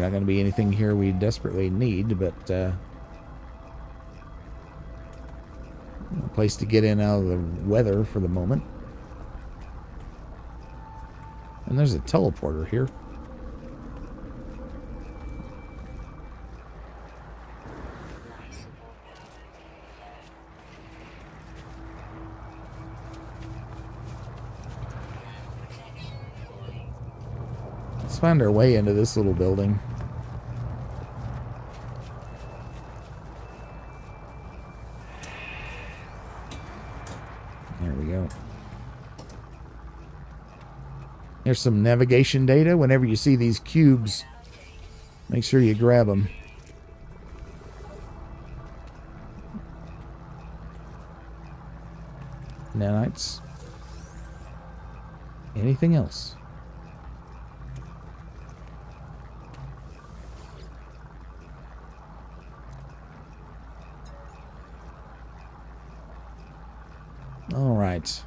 not going to be anything here we desperately need, but place to get in out of the weather for the moment. And there's a teleporter here. Let's find our way into this little building. There we go. There's some navigation data. Whenever you see these cubes, make sure you grab them. Nanites. Anything else? All right.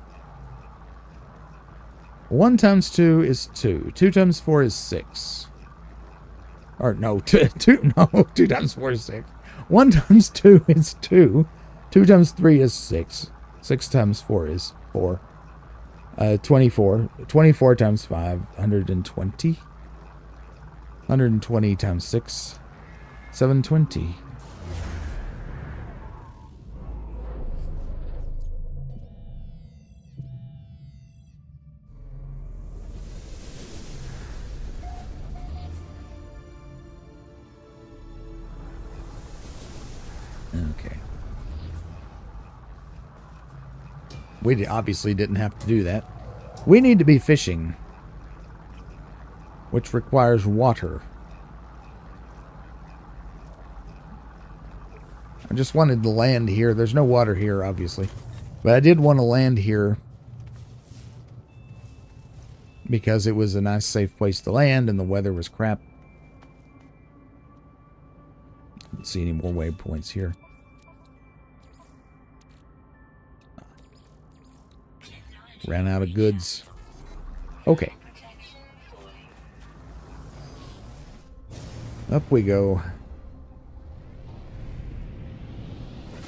1 times 2 is 2. 2 times 4 is 6. Or no, 2 times 4 is 6. 1 times 2 is 2. 2 times 3 is 6. 6 times 4 is 4. 24. 24 times 5, 120. 120 times 6, 720. Okay. We obviously didn't have to do that. We need to be fishing, which requires water. I just wanted to land here. There's no water here, obviously. But I did want to land here because it was a nice, safe place to land and the weather was crap. Don't see any more waypoints here. Ran out of goods. Okay. Up we go.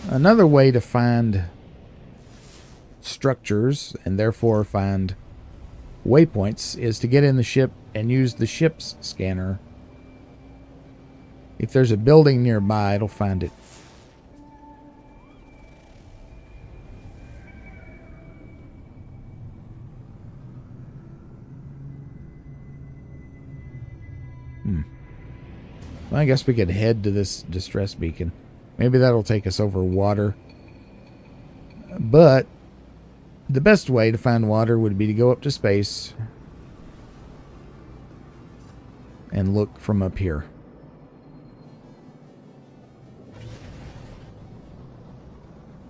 Another way to find structures and therefore find waypoints is to get in the ship and use the ship's scanner. If there's a building nearby, it'll find it. Well, I guess we could head to this distress beacon. Maybe that'll take us over water. But the best way to find water would be to go up to space and look from up here.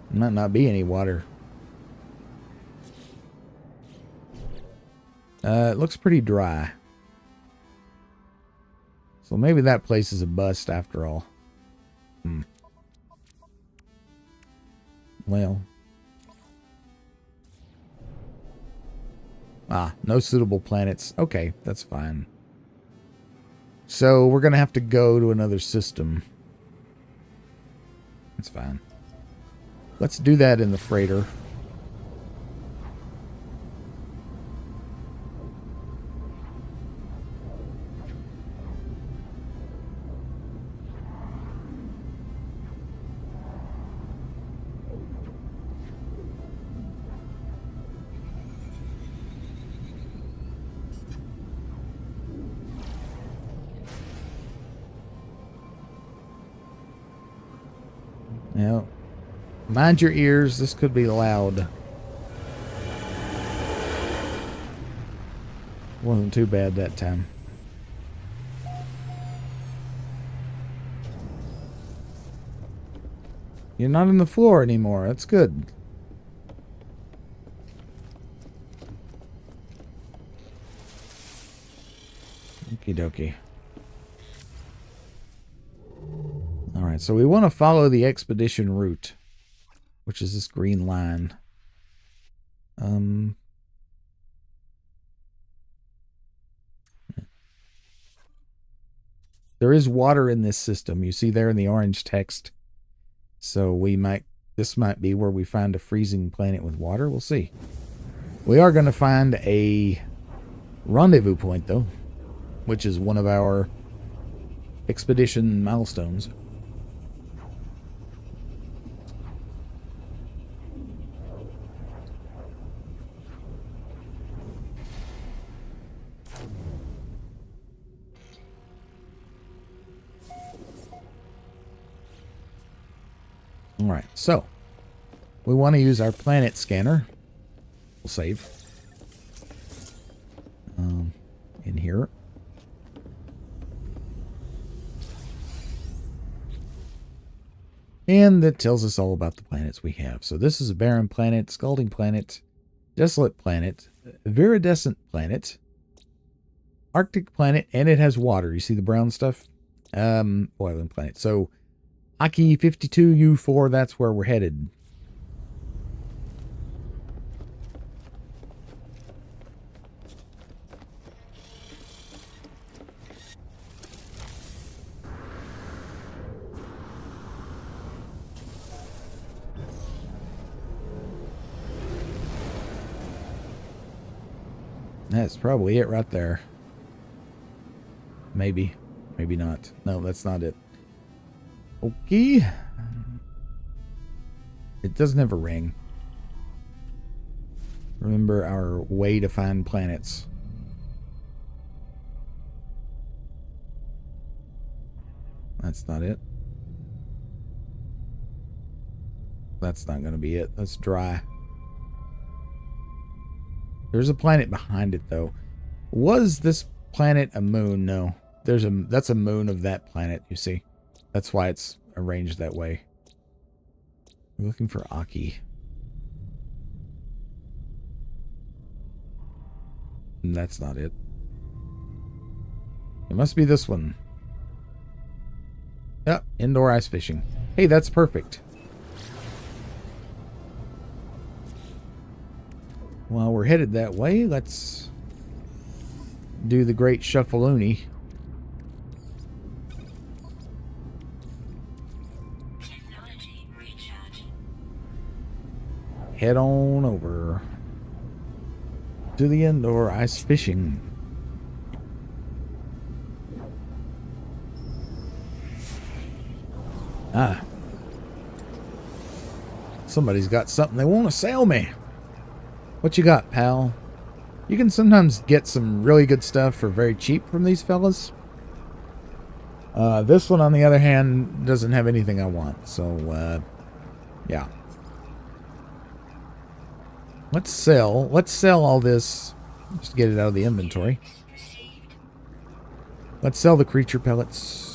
Might not be any water. It looks pretty dry. So maybe that place is a bust after all. Well. No suitable planets. Okay, that's fine. So we're going to have to go to another system. That's fine. Let's do that in the freighter. Now, mind your ears, this could be loud. Wasn't too bad that time. You're not on the floor anymore. That's good. Okie dokie. Alright, so we want to follow the expedition route, which is this green line. There is water in this system. You see there in the orange text. So we might This might be where we find a freezing planet with water. We'll see. We are going to find a rendezvous point, though, which is one of our expedition milestones. Alright, so we want to use our planet scanner. We'll save. In here. And that tells us all about the planets we have. So this is a barren planet, scalding planet, desolate planet, viridescent planet, Arctic planet, and it has water. You see the brown stuff? Boiling planet. So Aki 52U4, that's where we're headed. That's probably it right there. Maybe. Maybe not. No, that's not it. Okay. It doesn't have a ring. Remember our way to find planets. That's not it. That's not going to be it. That's dry. There's a planet behind it, though. Was this planet a moon? No. That's a moon of that planet, you see. That's why it's arranged that way. We're looking for Aki. And that's not it. It must be this one. Yep, indoor ice fishing. Hey, that's perfect. While we're headed that way, let's do the great shuffle-oony. Technology recharge. Head on over to the indoor ice fishing. Ah. Somebody's got something they want to sell me. What you got, pal? You can sometimes get some really good stuff for very cheap from these fellas. This one, on the other hand, doesn't have anything I want. So, yeah. Let's sell all this. Just get it out of the inventory. Let's sell the creature pellets.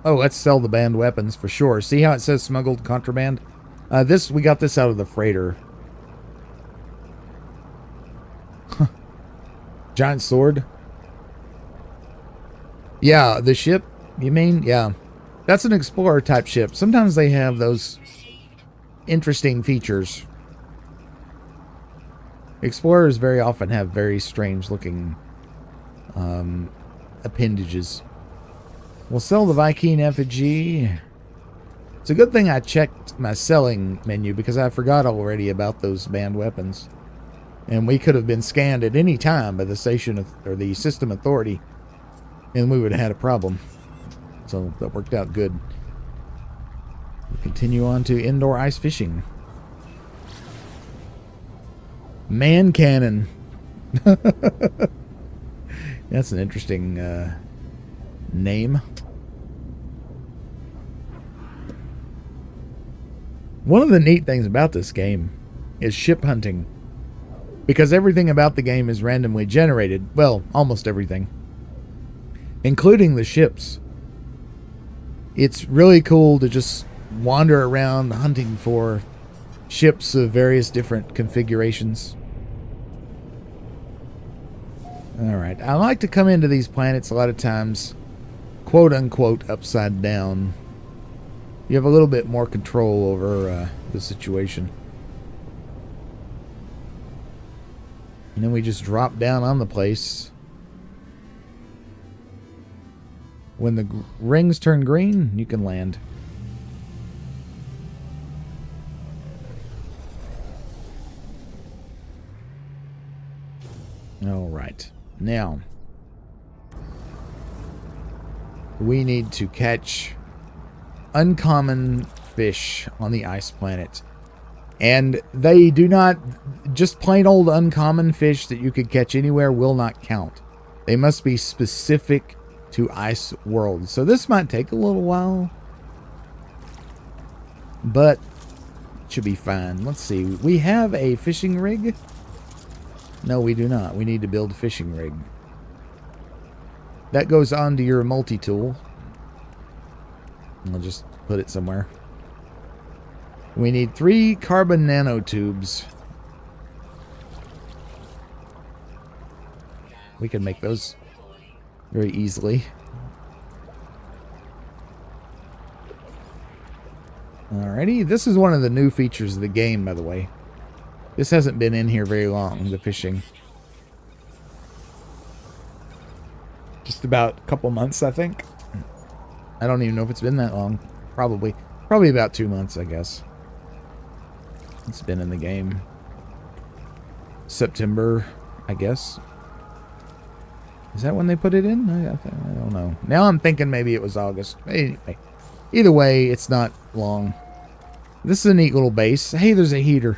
Oh, let's sell the banned weapons for sure. See how it says smuggled contraband? We got this out of the freighter. Giant sword. Yeah, the ship, you mean? Yeah. That's an explorer type ship. Sometimes they have those interesting features. Explorers very often have very strange looking appendages. We'll sell the Viking effigy. It's a good thing I checked my selling menu because I forgot already about those banned weapons. And we could have been scanned at any time by the station or the system authority, and we would have had a problem. So that worked out good. We'll continue on to indoor ice fishing. Man cannon. That's an interesting name. One of the neat things about this game is ship hunting, because everything about the game is randomly generated. Well, almost everything, including the ships. It's really cool to just wander around hunting for ships of various different configurations. Alright, I like to come into these planets a lot of times, quote unquote, upside down. You have a little bit more control over the situation. And then we just drop down on the place. When the rings turn green, you can land. All right. Now, we need to catch uncommon fish on the ice planet. And they do not, just plain old uncommon fish that you could catch anywhere will not count. They must be specific to Ice World. So this might take a little while, but it should be fine. Let's see. We have a fishing rig. No, we do not. We need to build a fishing rig. That goes onto your multi-tool. I'll just put it somewhere. We need 3 carbon nanotubes. We can make those very easily. Alrighty, this is one of the new features of the game, by the way. This hasn't been in here very long, the fishing. Just about a couple months, I think. I don't even know if it's been that long. Probably about 2 months, I guess. It's been in the game. September, I guess. Is that when they put it in? I don't know. Now I'm thinking maybe it was August. Anyway, either way, it's not long. This is a neat little base. Hey, there's a heater.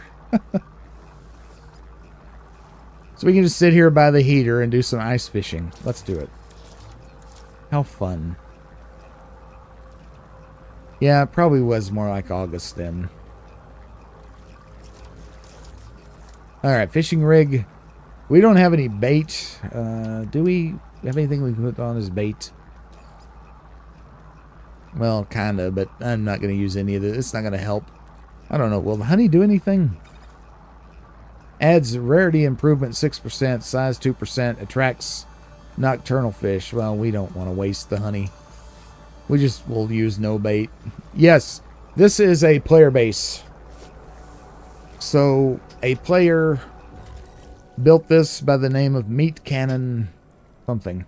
So we can just sit here by the heater and do some ice fishing. Let's do it. How fun. Yeah, it probably was more like August then. Alright, fishing rig. We don't have any bait. Do we have anything we can put on as bait? Well, kinda, but I'm not going to use any of this. It's not going to help. I don't know. Will the honey do anything? Adds rarity improvement 6%, size 2%, attracts nocturnal fish. Well, we don't want to waste the honey. We just will use no bait. Yes, this is a player base. So, a player built this by the name of Meat Cannon something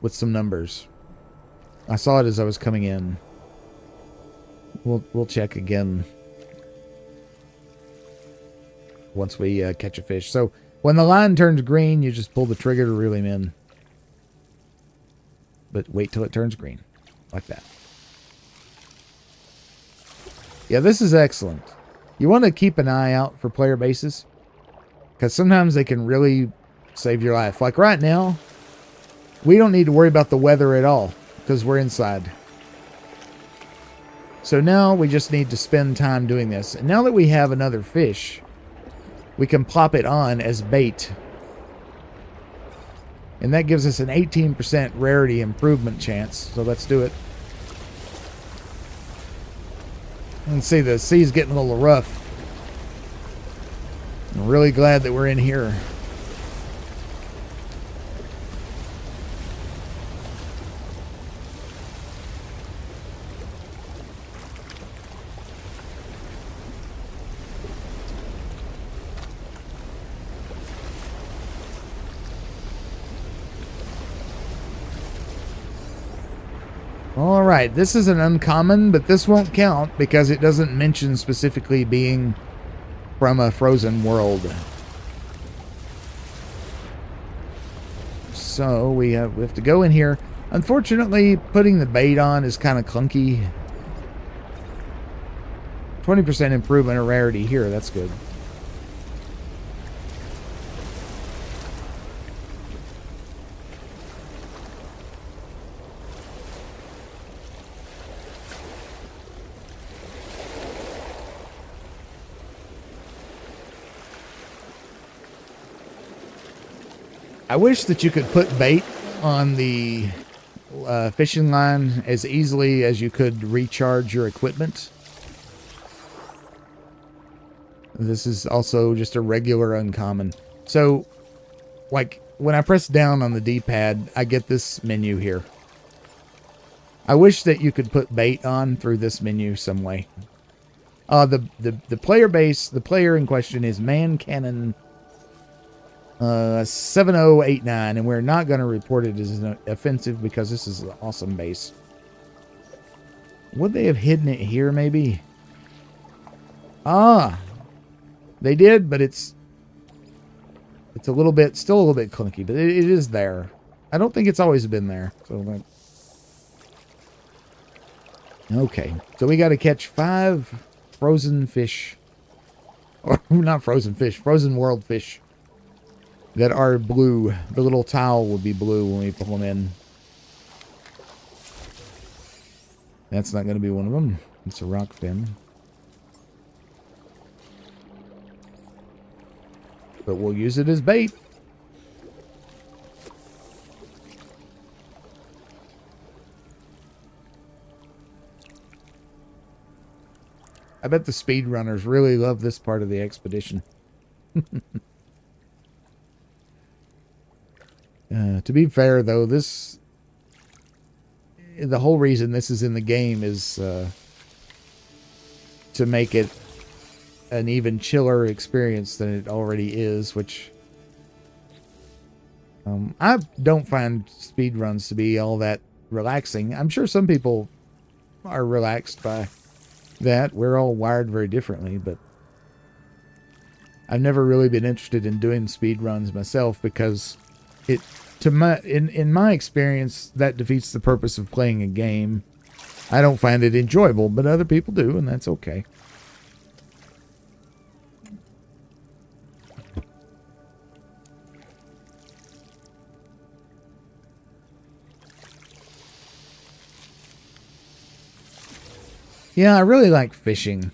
with some numbers. I saw it as I was coming in. We'll check again once we catch a fish. So when the line turns green, you just pull the trigger to reel him in. But wait till it turns green. Like that. Yeah, this is excellent. You want to keep an eye out for player bases, because sometimes they can really save your life. Like right now, we don't need to worry about the weather at all, because we're inside. So now we just need to spend time doing this. And now that we have another fish, we can plop it on as bait. And that gives us an 18% rarity improvement chance. So let's do it. You can see the sea's getting a little rough. I'm really glad that we're in here. Alright, this is an uncommon, but this won't count because it doesn't mention specifically being from a frozen world. So we have to go in here. Unfortunately, putting the bait on is kind of clunky. 20% improvement of rarity here, that's good. I wish that you could put bait on the fishing line as easily as you could recharge your equipment. This is also just a regular uncommon. So, like, when I press down on the D-pad, I get this menu here. I wish that you could put bait on through this menu some way. The player base, the player in question is Man Cannon 7089, and we're not going to report it as an offensive because this is an awesome base. Would they have hidden it here, maybe? Ah, they did, but it's a little bit, still a little bit clunky, but it is there. I don't think it's always been there. So, okay, so we got to catch 5 frozen fish, or not frozen fish, frozen world fish that are blue. The little towel will be blue when we pull them in. That's not going to be one of them. It's a rock fin. But we'll use it as bait. I bet the speedrunners really love this part of the expedition. To be fair, though, the whole reason this is in the game is to make it an even chiller experience than it already is, which I don't find speedruns to be all that relaxing. I'm sure some people are relaxed by that. We're all wired very differently, but I've never really been interested in doing speedruns myself because in my experience, that defeats the purpose of playing a game. I don't find it enjoyable, but other people do, and that's okay. Yeah, I really like fishing.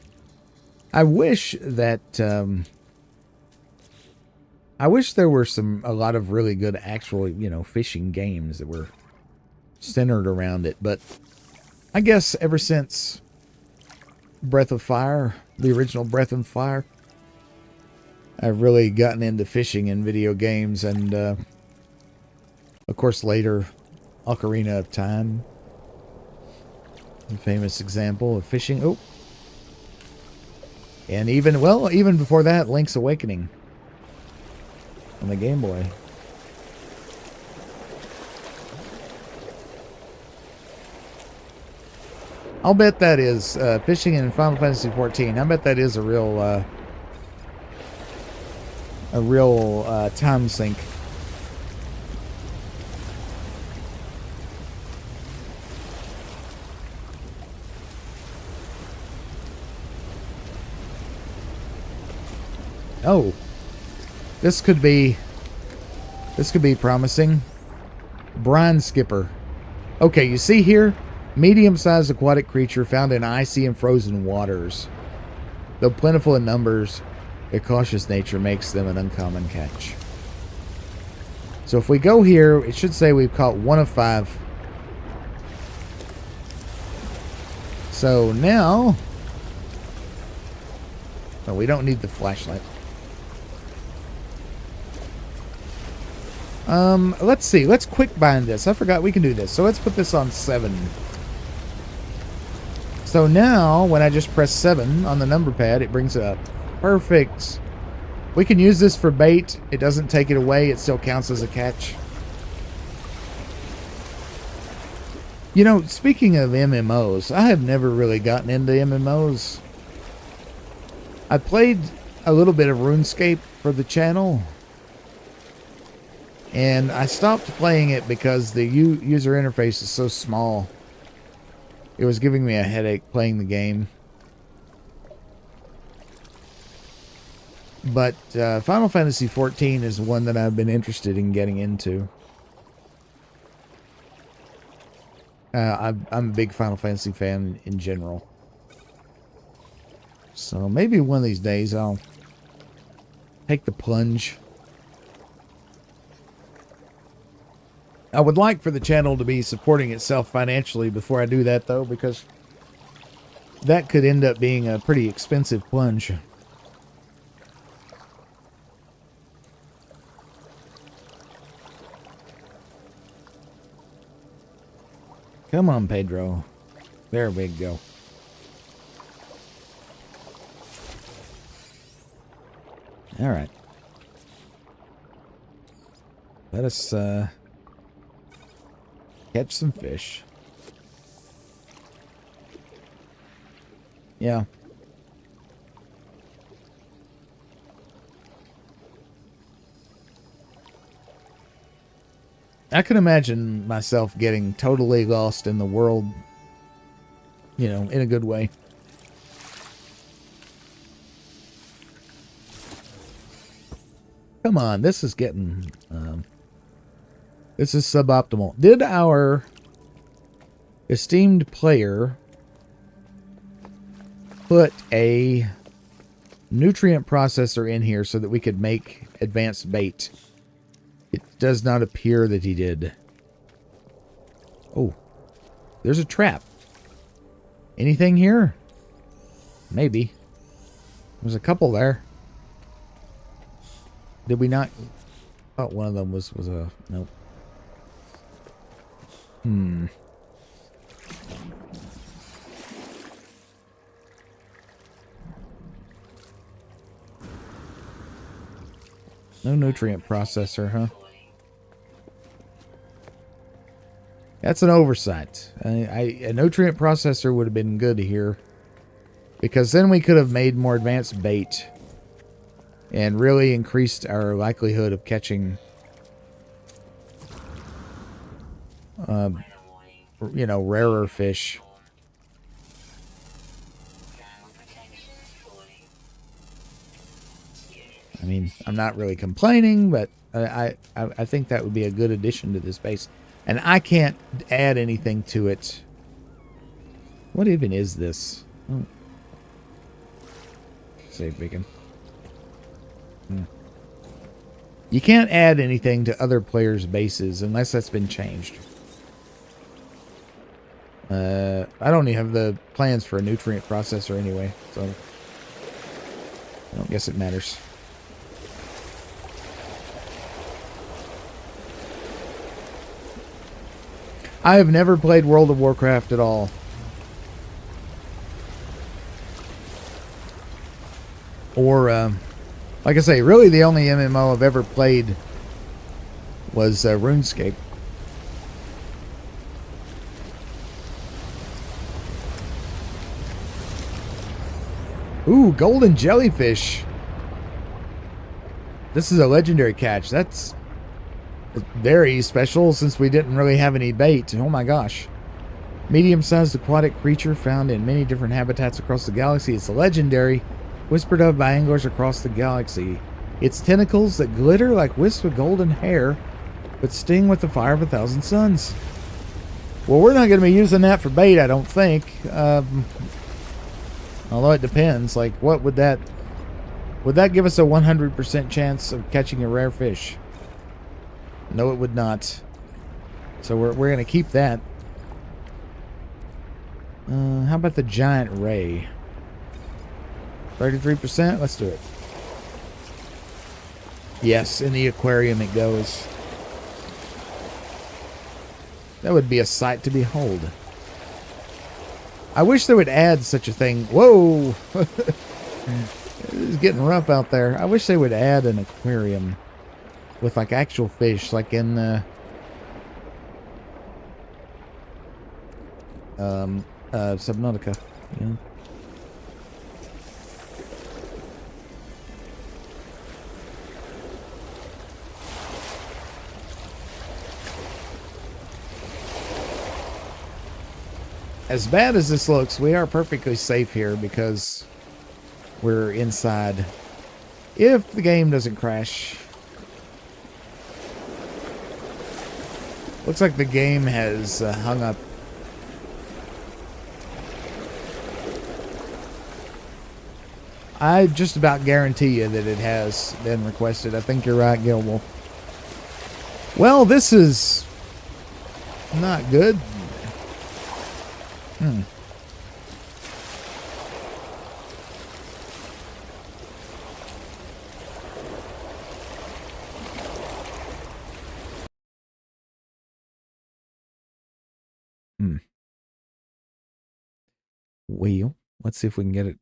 I wish that I wish there were a lot of really good actual, fishing games that were centered around it. But I guess ever since Breath of Fire, the original Breath of Fire, I've really gotten into fishing in video games. And, of course, later, Ocarina of Time. A famous example of fishing. Oh. And even before that, Link's Awakening on the Game Boy. I'll bet that is fishing in Final Fantasy XIV. I bet that is a real time sink. Oh, this could be promising. Brine skipper. Okay, you see here, medium-sized aquatic creature found in icy and frozen waters. Though plentiful in numbers, their cautious nature makes them an uncommon catch. So if we go here, it should say we've caught 1 of 5. So now, well, we don't need the flashlight. Let's see. Let's quick bind this. I forgot we can do this. So let's put this on 7. So now, when I just press 7 on the number pad, it brings it up. Perfect. We can use this for bait. It doesn't take it away. It still counts as a catch. You know, speaking of MMOs, I have never really gotten into MMOs. I played a little bit of RuneScape for the channel. And I stopped playing it because the user interface is so small. It was giving me a headache playing the game. But Final Fantasy XIV is one that I've been interested in getting into. I'm a big Final Fantasy fan in general. So maybe one of these days I'll take the plunge. I would like for the channel to be supporting itself financially before I do that, though, because that could end up being a pretty expensive plunge. Come on, Pedro. There we go. All right. Let us catch some fish. Yeah. I can imagine myself getting totally lost in the world, you know, in a good way. Come on, this is getting, this is suboptimal. Did our esteemed player put a nutrient processor in here so that we could make advanced bait? It does not appear that he did. Oh, there's a trap. Anything here? Maybe. There's a couple there. Did we not? I thought one of them was a... Nope. No nutrient processor, huh? That's an oversight. A nutrient processor would have been good here, because then we could have made more advanced bait and really increased our likelihood of catching, you know, rarer fish. I mean, I'm not really complaining, but I think that would be a good addition to this base. And I can't add anything to it. What even is this? Oh. Save beacon. You can't add anything to other players' bases unless that's been changed. I don't even have the plans for a nutrient processor anyway, so I don't guess it matters. I have never played World of Warcraft at all. Or, like I say, really the only MMO I've ever played was RuneScape. Ooh, golden jellyfish. This is a legendary catch. That's very special since we didn't really have any bait. Oh my gosh. Medium-sized aquatic creature found in many different habitats across the galaxy. It's a legendary, whispered of by anglers across the galaxy. Its tentacles that glitter like wisps of golden hair, but sting with the fire of 1,000 suns. Well, we're not going to be using that for bait, I don't think. Although it depends. Like, what would that... Would that give us a 100% chance of catching a rare fish? No, it would not. So we're going to keep that. How about the giant ray? 33%? Let's do it. Yes, in the aquarium it goes. That would be a sight to behold. I wish they would add such a thing. Whoa! It's getting rough out there. I wish they would add an aquarium with like actual fish, like in Subnautica. You know? As bad as this looks, we are perfectly safe here because we're inside. If the game doesn't crash. Looks like the game has hung up. I just about guarantee you that it has been requested. I think you're right, Gilwolf. Well, this is not good. Well, let's see if we can get it.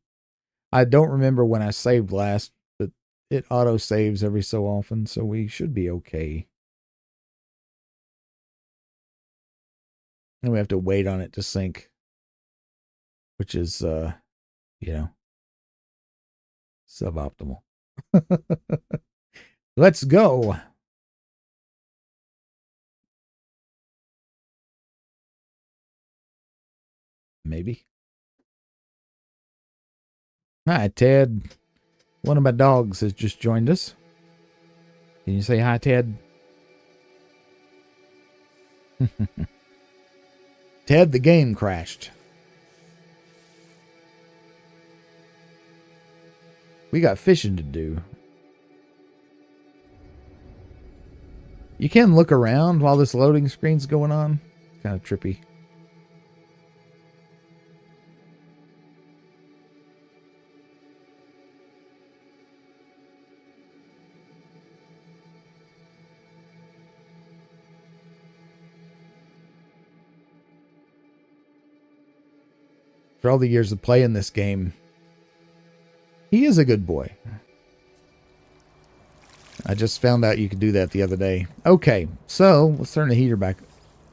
I don't remember when I saved last, but it auto saves every so often, so we should be okay. And we have to wait on it to sink, which is, you know, suboptimal. Let's go. Maybe. Hi, Ted. One of my dogs has just joined us. Can you say hi, Ted? Ted, the game crashed. We got fishing to do. You can look around while this loading screen's going on. It's kind of trippy. For all the years of playing this game, he is a good boy. I just found out you could do that the other day. Okay, so let's turn the heater back.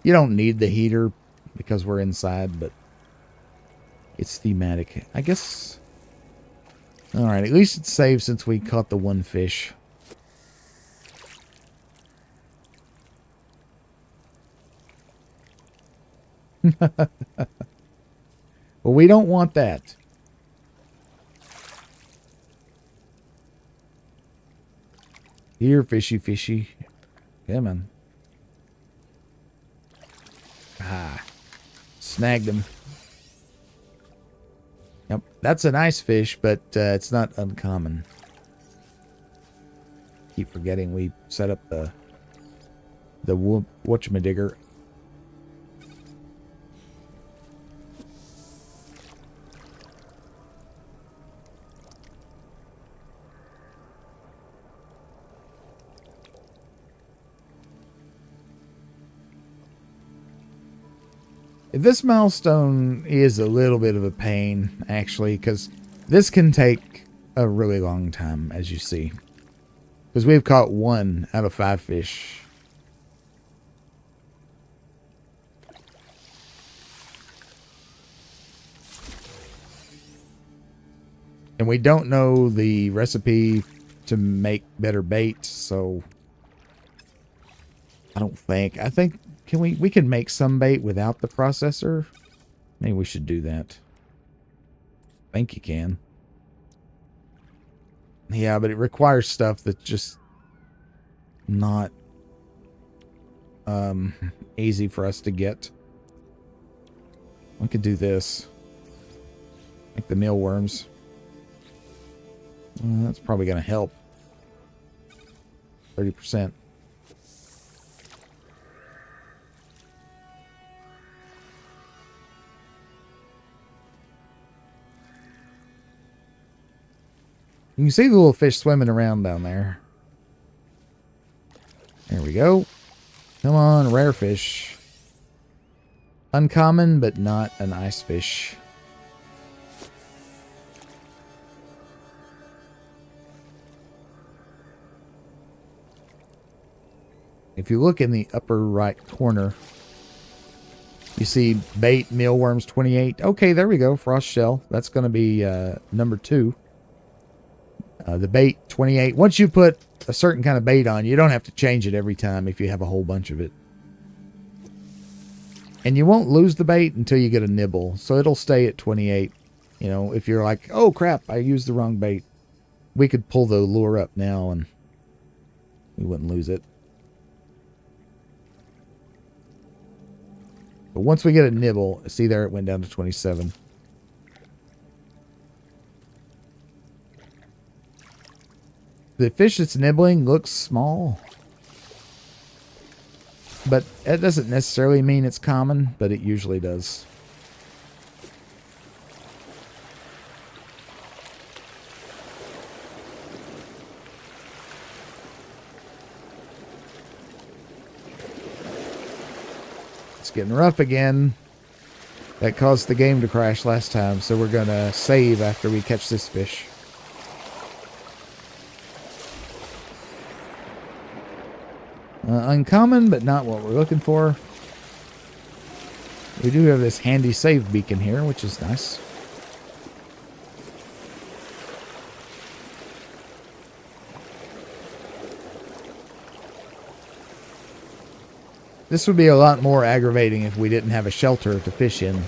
You don't need the heater because we're inside, but it's thematic. I guess. All right, at least it's saved since we caught the one fish. Well, we don't want that. Here, fishy, fishy. Come on. Ah. Snagged him. Yep. That's a nice fish, but it's not uncommon. Keep forgetting we set up the whatchamadigger. This milestone is a little bit of a pain, actually, because this can take a really long time, as you see. Because we've caught 1 out of 5 fish. And we don't know the recipe to make better bait, so I don't think. I think we can make some bait without the processor. Maybe we should do that. I think you can. Yeah, but it requires stuff that's just not easy for us to get. We could do this. Like the mealworms. That's probably going to help. 30%. You can see the little fish swimming around down there. There we go. Come on, rare fish. Uncommon, but not an ice fish. If you look in the upper right corner, you see bait mealworms 28. Okay, there we go. Frost shell. That's going to be number 2. The bait 28. Once you put a certain kind of bait on, you don't have to change it every time if you have a whole bunch of it. And you won't lose the bait until you get a nibble. So it'll stay at 28. You know, if you're like, oh crap, I used the wrong bait. We could pull the lure up now and we wouldn't lose it. But once we get a nibble, see there it went down to 27. The fish that's nibbling looks small. But that doesn't necessarily mean it's common, but it usually does. It's getting rough again. That caused the game to crash last time, so we're going to save after we catch this fish. Uncommon, but not what we're looking for. We do have this handy save beacon here, which is nice. This would be a lot more aggravating if we didn't have a shelter to fish in.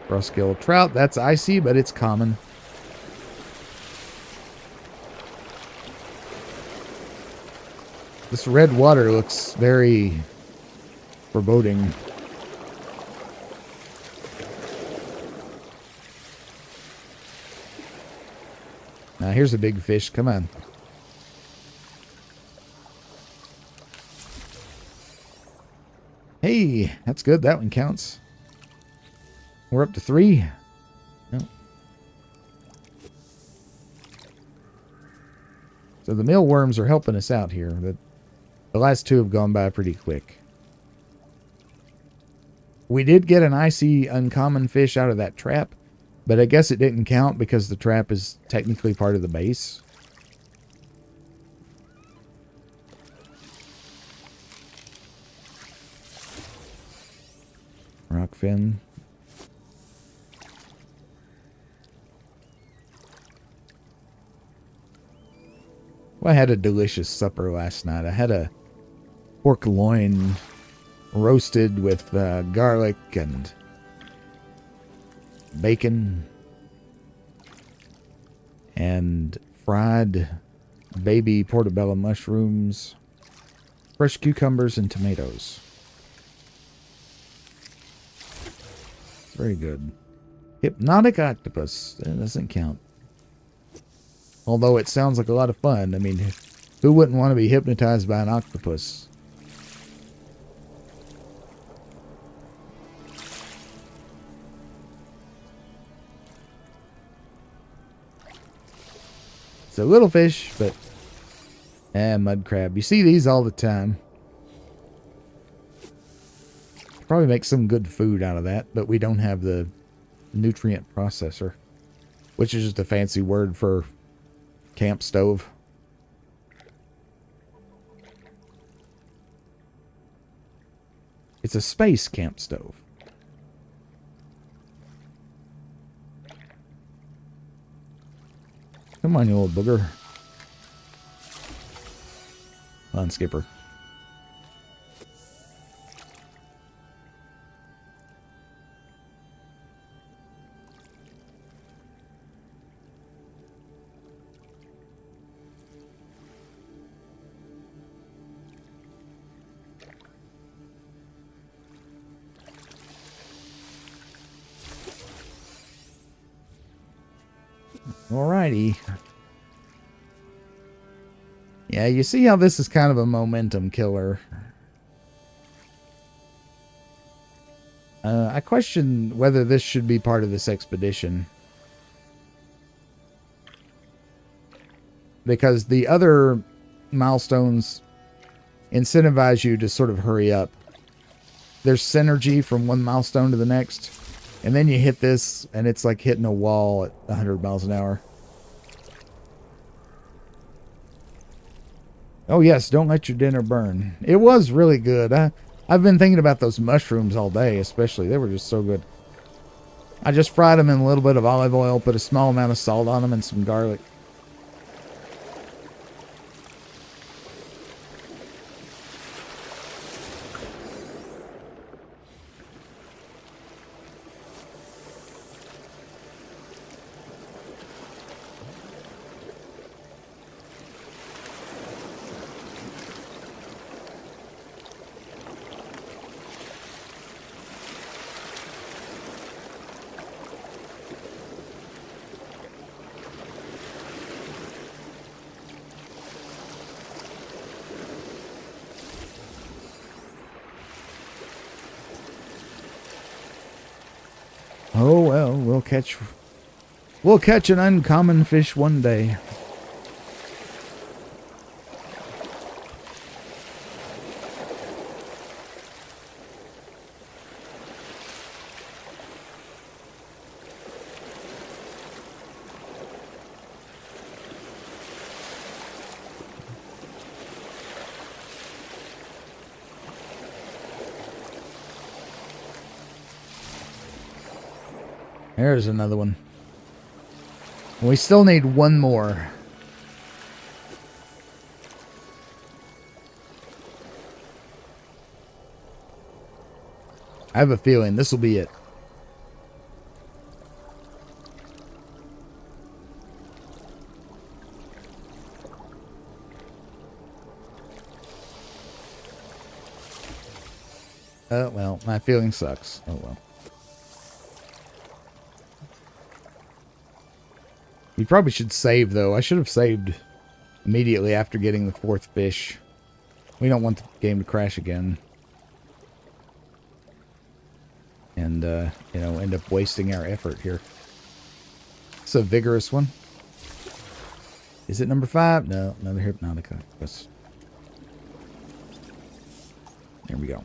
Bruskill trout, that's icy, but it's common. This red water looks very foreboding. Now here's a big fish. Come on. Hey, that's good. That one counts. We're up to 3. No. So the mealworms are helping us out here. The last 2 have gone by pretty quick. We did get an icy uncommon fish out of that trap, but I guess it didn't count because the trap is technically part of the base. Rockfin. Well, I had a delicious supper last night. I had a pork loin roasted with garlic and bacon and fried baby portobello mushrooms, fresh cucumbers, and tomatoes. Very good. Hypnotic octopus. That doesn't count. Although it sounds like a lot of fun. I mean, who wouldn't want to be hypnotized by an octopus? It's a little fish, but mud crab. You see these all the time. Probably make some good food out of that, but we don't have the nutrient processor, which is just a fancy word for camp stove. It's a space camp stove. Come on, you old booger. Come on, Skipper. Alrighty. Yeah, you see how this is kind of a momentum killer. I question whether this should be part of this expedition. Because the other milestones incentivize you to sort of hurry up. There's synergy from one milestone to the next. And then you hit this, and it's like hitting a wall at 100 miles an hour. Oh, yes, don't let your dinner burn. It was really good. I've been thinking about those mushrooms all day, especially. They were just so good. I just fried them in a little bit of olive oil, put a small amount of salt on them, and some garlic. Oh well, we'll catch an uncommon fish one day. There's another one. We still need one more. I have a feeling this will be it. Oh, well, my feeling sucks. Oh, well. We probably should save, though. I should have saved immediately after getting the 4th fish. We don't want the game to crash again. And, you know, end up wasting our effort here. It's a vigorous one. Is it number 5? No, another Hypnotica. There we go.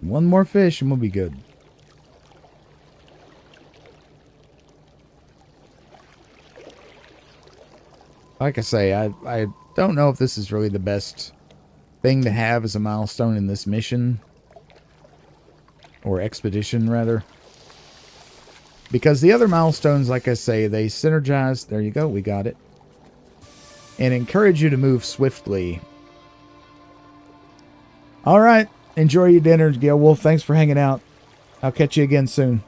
One more fish and we'll be good. Like I say, I don't know if this is really the best thing to have as a milestone in this mission. Or expedition, rather. Because the other milestones, like I say, they synergize. There you go, we got it. And encourage you to move swiftly. Alright, enjoy your dinner, Gale Wolf. Thanks for hanging out. I'll catch you again soon.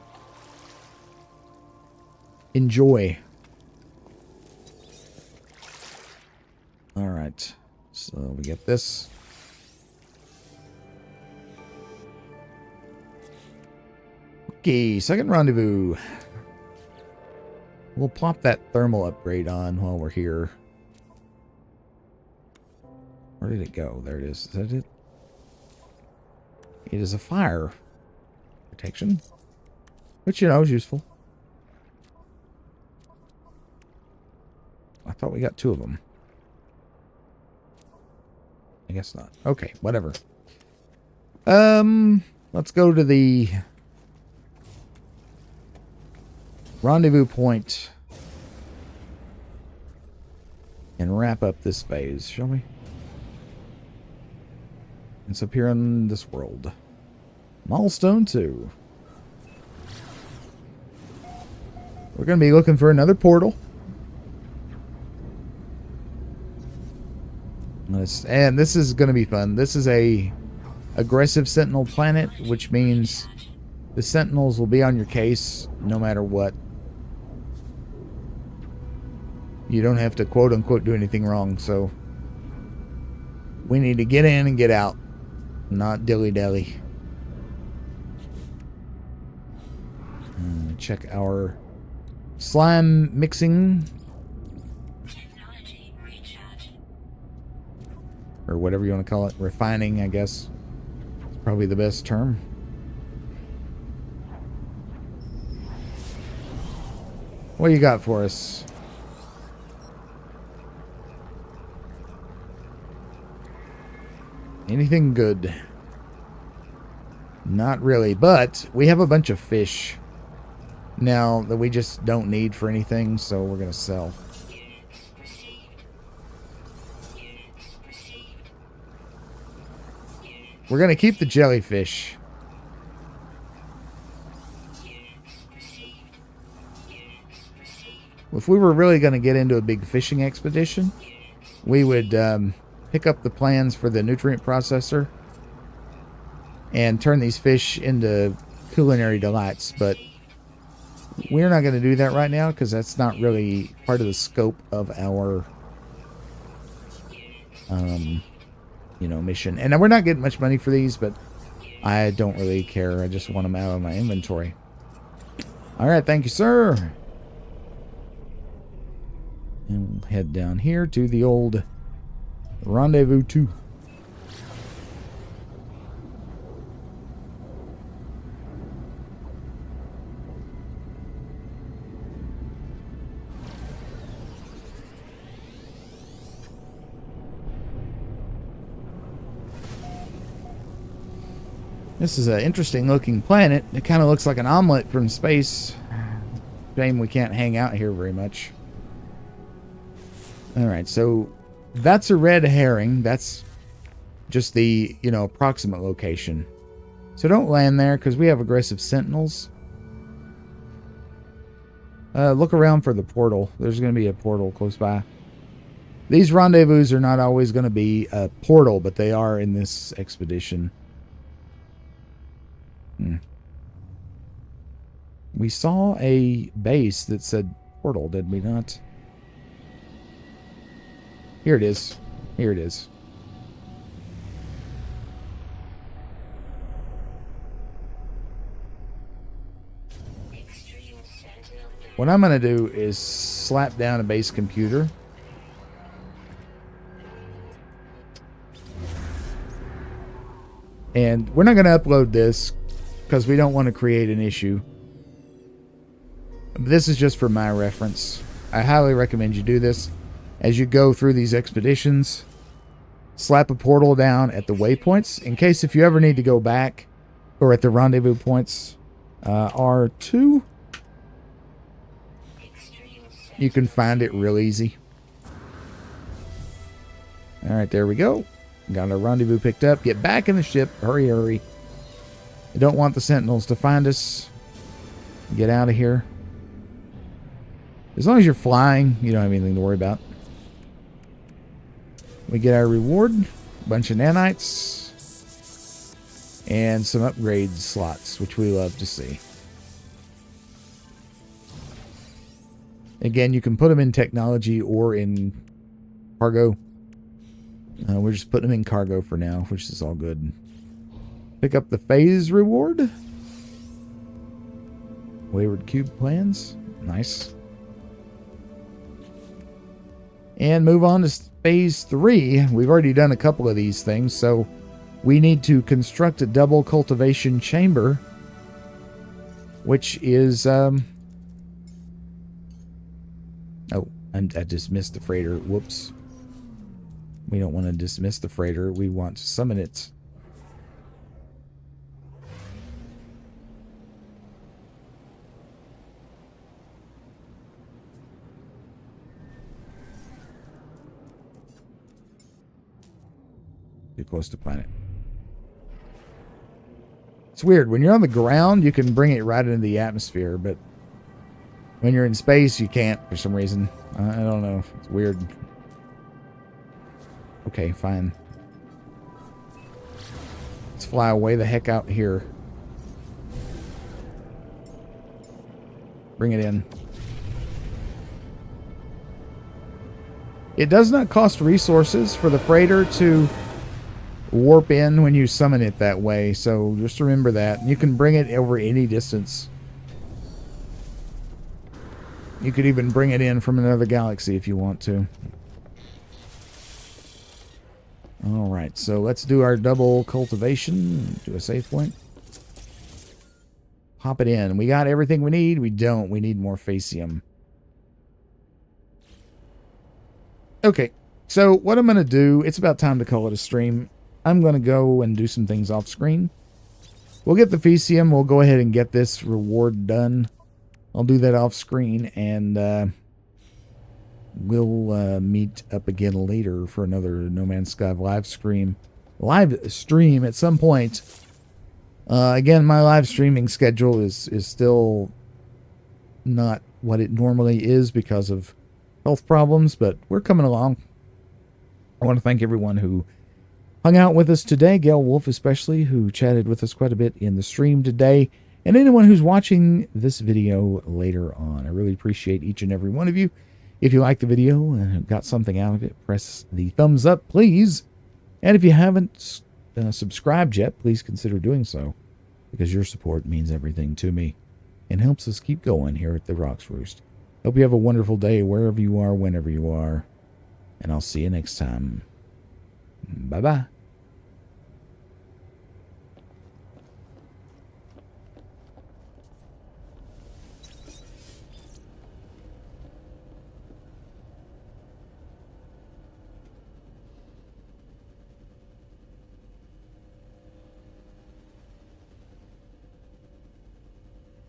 Enjoy. Alright, so we get this. Okay, second rendezvous. We'll plop that thermal upgrade on while we're here. Where did it go? There it is. Is that it? It is a fire protection, which, you know, is useful. I thought we got 2 of them. I guess not. Okay, whatever. Let's go to the rendezvous point and wrap up this phase, shall we? It's up here in this world. Milestone 2. We're going to be looking for another portal. And this is going to be fun. This is a aggressive sentinel planet, which means the sentinels will be on your case no matter what. You don't have to quote-unquote do anything wrong, so we need to get in and get out, not dilly-dally. Check our slime mixing. Technology recharge. Or whatever you want to call it. Refining, I guess. It's probably the best term. What do you got for us? Anything good? Not really, but we have a bunch of fish now that we just don't need for anything, so we're going to sell. Units received. Units received. Units We're going to keep the jellyfish. received. Units received. If we were really going to get into a big fishing expedition, we would pick up the plans for the nutrient processor and turn these fish into culinary delights, but we're not going to do that right now because that's not really part of the scope of our you know, mission. And we're not getting much money for these, but I don't really care. I just want them out of my inventory. Alright, thank you, sir. And we'll head down here to the old Rendezvous 2. This is an interesting looking planet. It kind of looks like an omelet from space. Shame we can't hang out here very much. Alright, so that's a red herring. That's just the, you know, approximate location. So don't land there because we have aggressive sentinels. Look around for the portal. There's going to be a portal close by. These rendezvous are not always going to be a portal, but they are in this expedition. We saw a base that said portal, did we not? Here it is. Here it is. What I'm going to do is slap down a base computer. And we're not going to upload this because we don't want to create an issue. This is just for my reference. I highly recommend you do this as you go through these expeditions. Slap a portal down at the waypoints in case if you ever need to go back, or at the rendezvous points. R2. You can find it real easy. Alright, there we go. Got our rendezvous picked up. Get back in the ship. Hurry, hurry. I don't want the sentinels to find us. Get out of here. As long as you're flying, you don't have anything to worry about. We get our reward. A bunch of nanites. And some upgrade slots, which we love to see. Again, you can put them in technology or in cargo. We're just putting them in cargo for now, which is all good. Pick up the phase reward. Wayward Cube plans. Nice. And move on to phase 3. We've already done a couple of these things, so we need to construct a double cultivation chamber, which is... Oh, I dismissed the freighter. Whoops. We don't want to dismiss the freighter. We want to summon it. Too close to planet. It's weird. When you're on the ground, you can bring it right into the atmosphere, but when you're in space, you can't for some reason. I don't know. It's weird. Okay, fine. Let's fly way the heck out here. Bring it in. It does not cost resources for the freighter to warp in when you summon it that way, so just remember that. You can bring it over any distance. You could even bring it in from another galaxy if you want to. Alright, so let's do our double cultivation. Do a save point. Pop it in. We got everything we need. We don't. We need more facium. Okay, so what I'm going to do, it's about time to call it a stream. I'm going to go and do some things off screen. We'll get the facium. We'll go ahead and get this reward done. I'll do that off screen, and we'll meet up again later for another No Man's Sky live stream at some point. Again, my live streaming schedule is still not what it normally is because of health problems, but we're coming along. I want to thank everyone who hung out with us today, Gail Wolf especially, who chatted with us quite a bit in the stream today, and anyone who's watching this video later on. I really appreciate each and every one of you. If you liked the video and got something out of it, press the thumbs up, please. And if you haven't subscribed yet, please consider doing so, because your support means everything to me and helps us keep going here at the Rocks Roost. Hope you have a wonderful day wherever you are, whenever you are, and I'll see you next time. Bye-bye.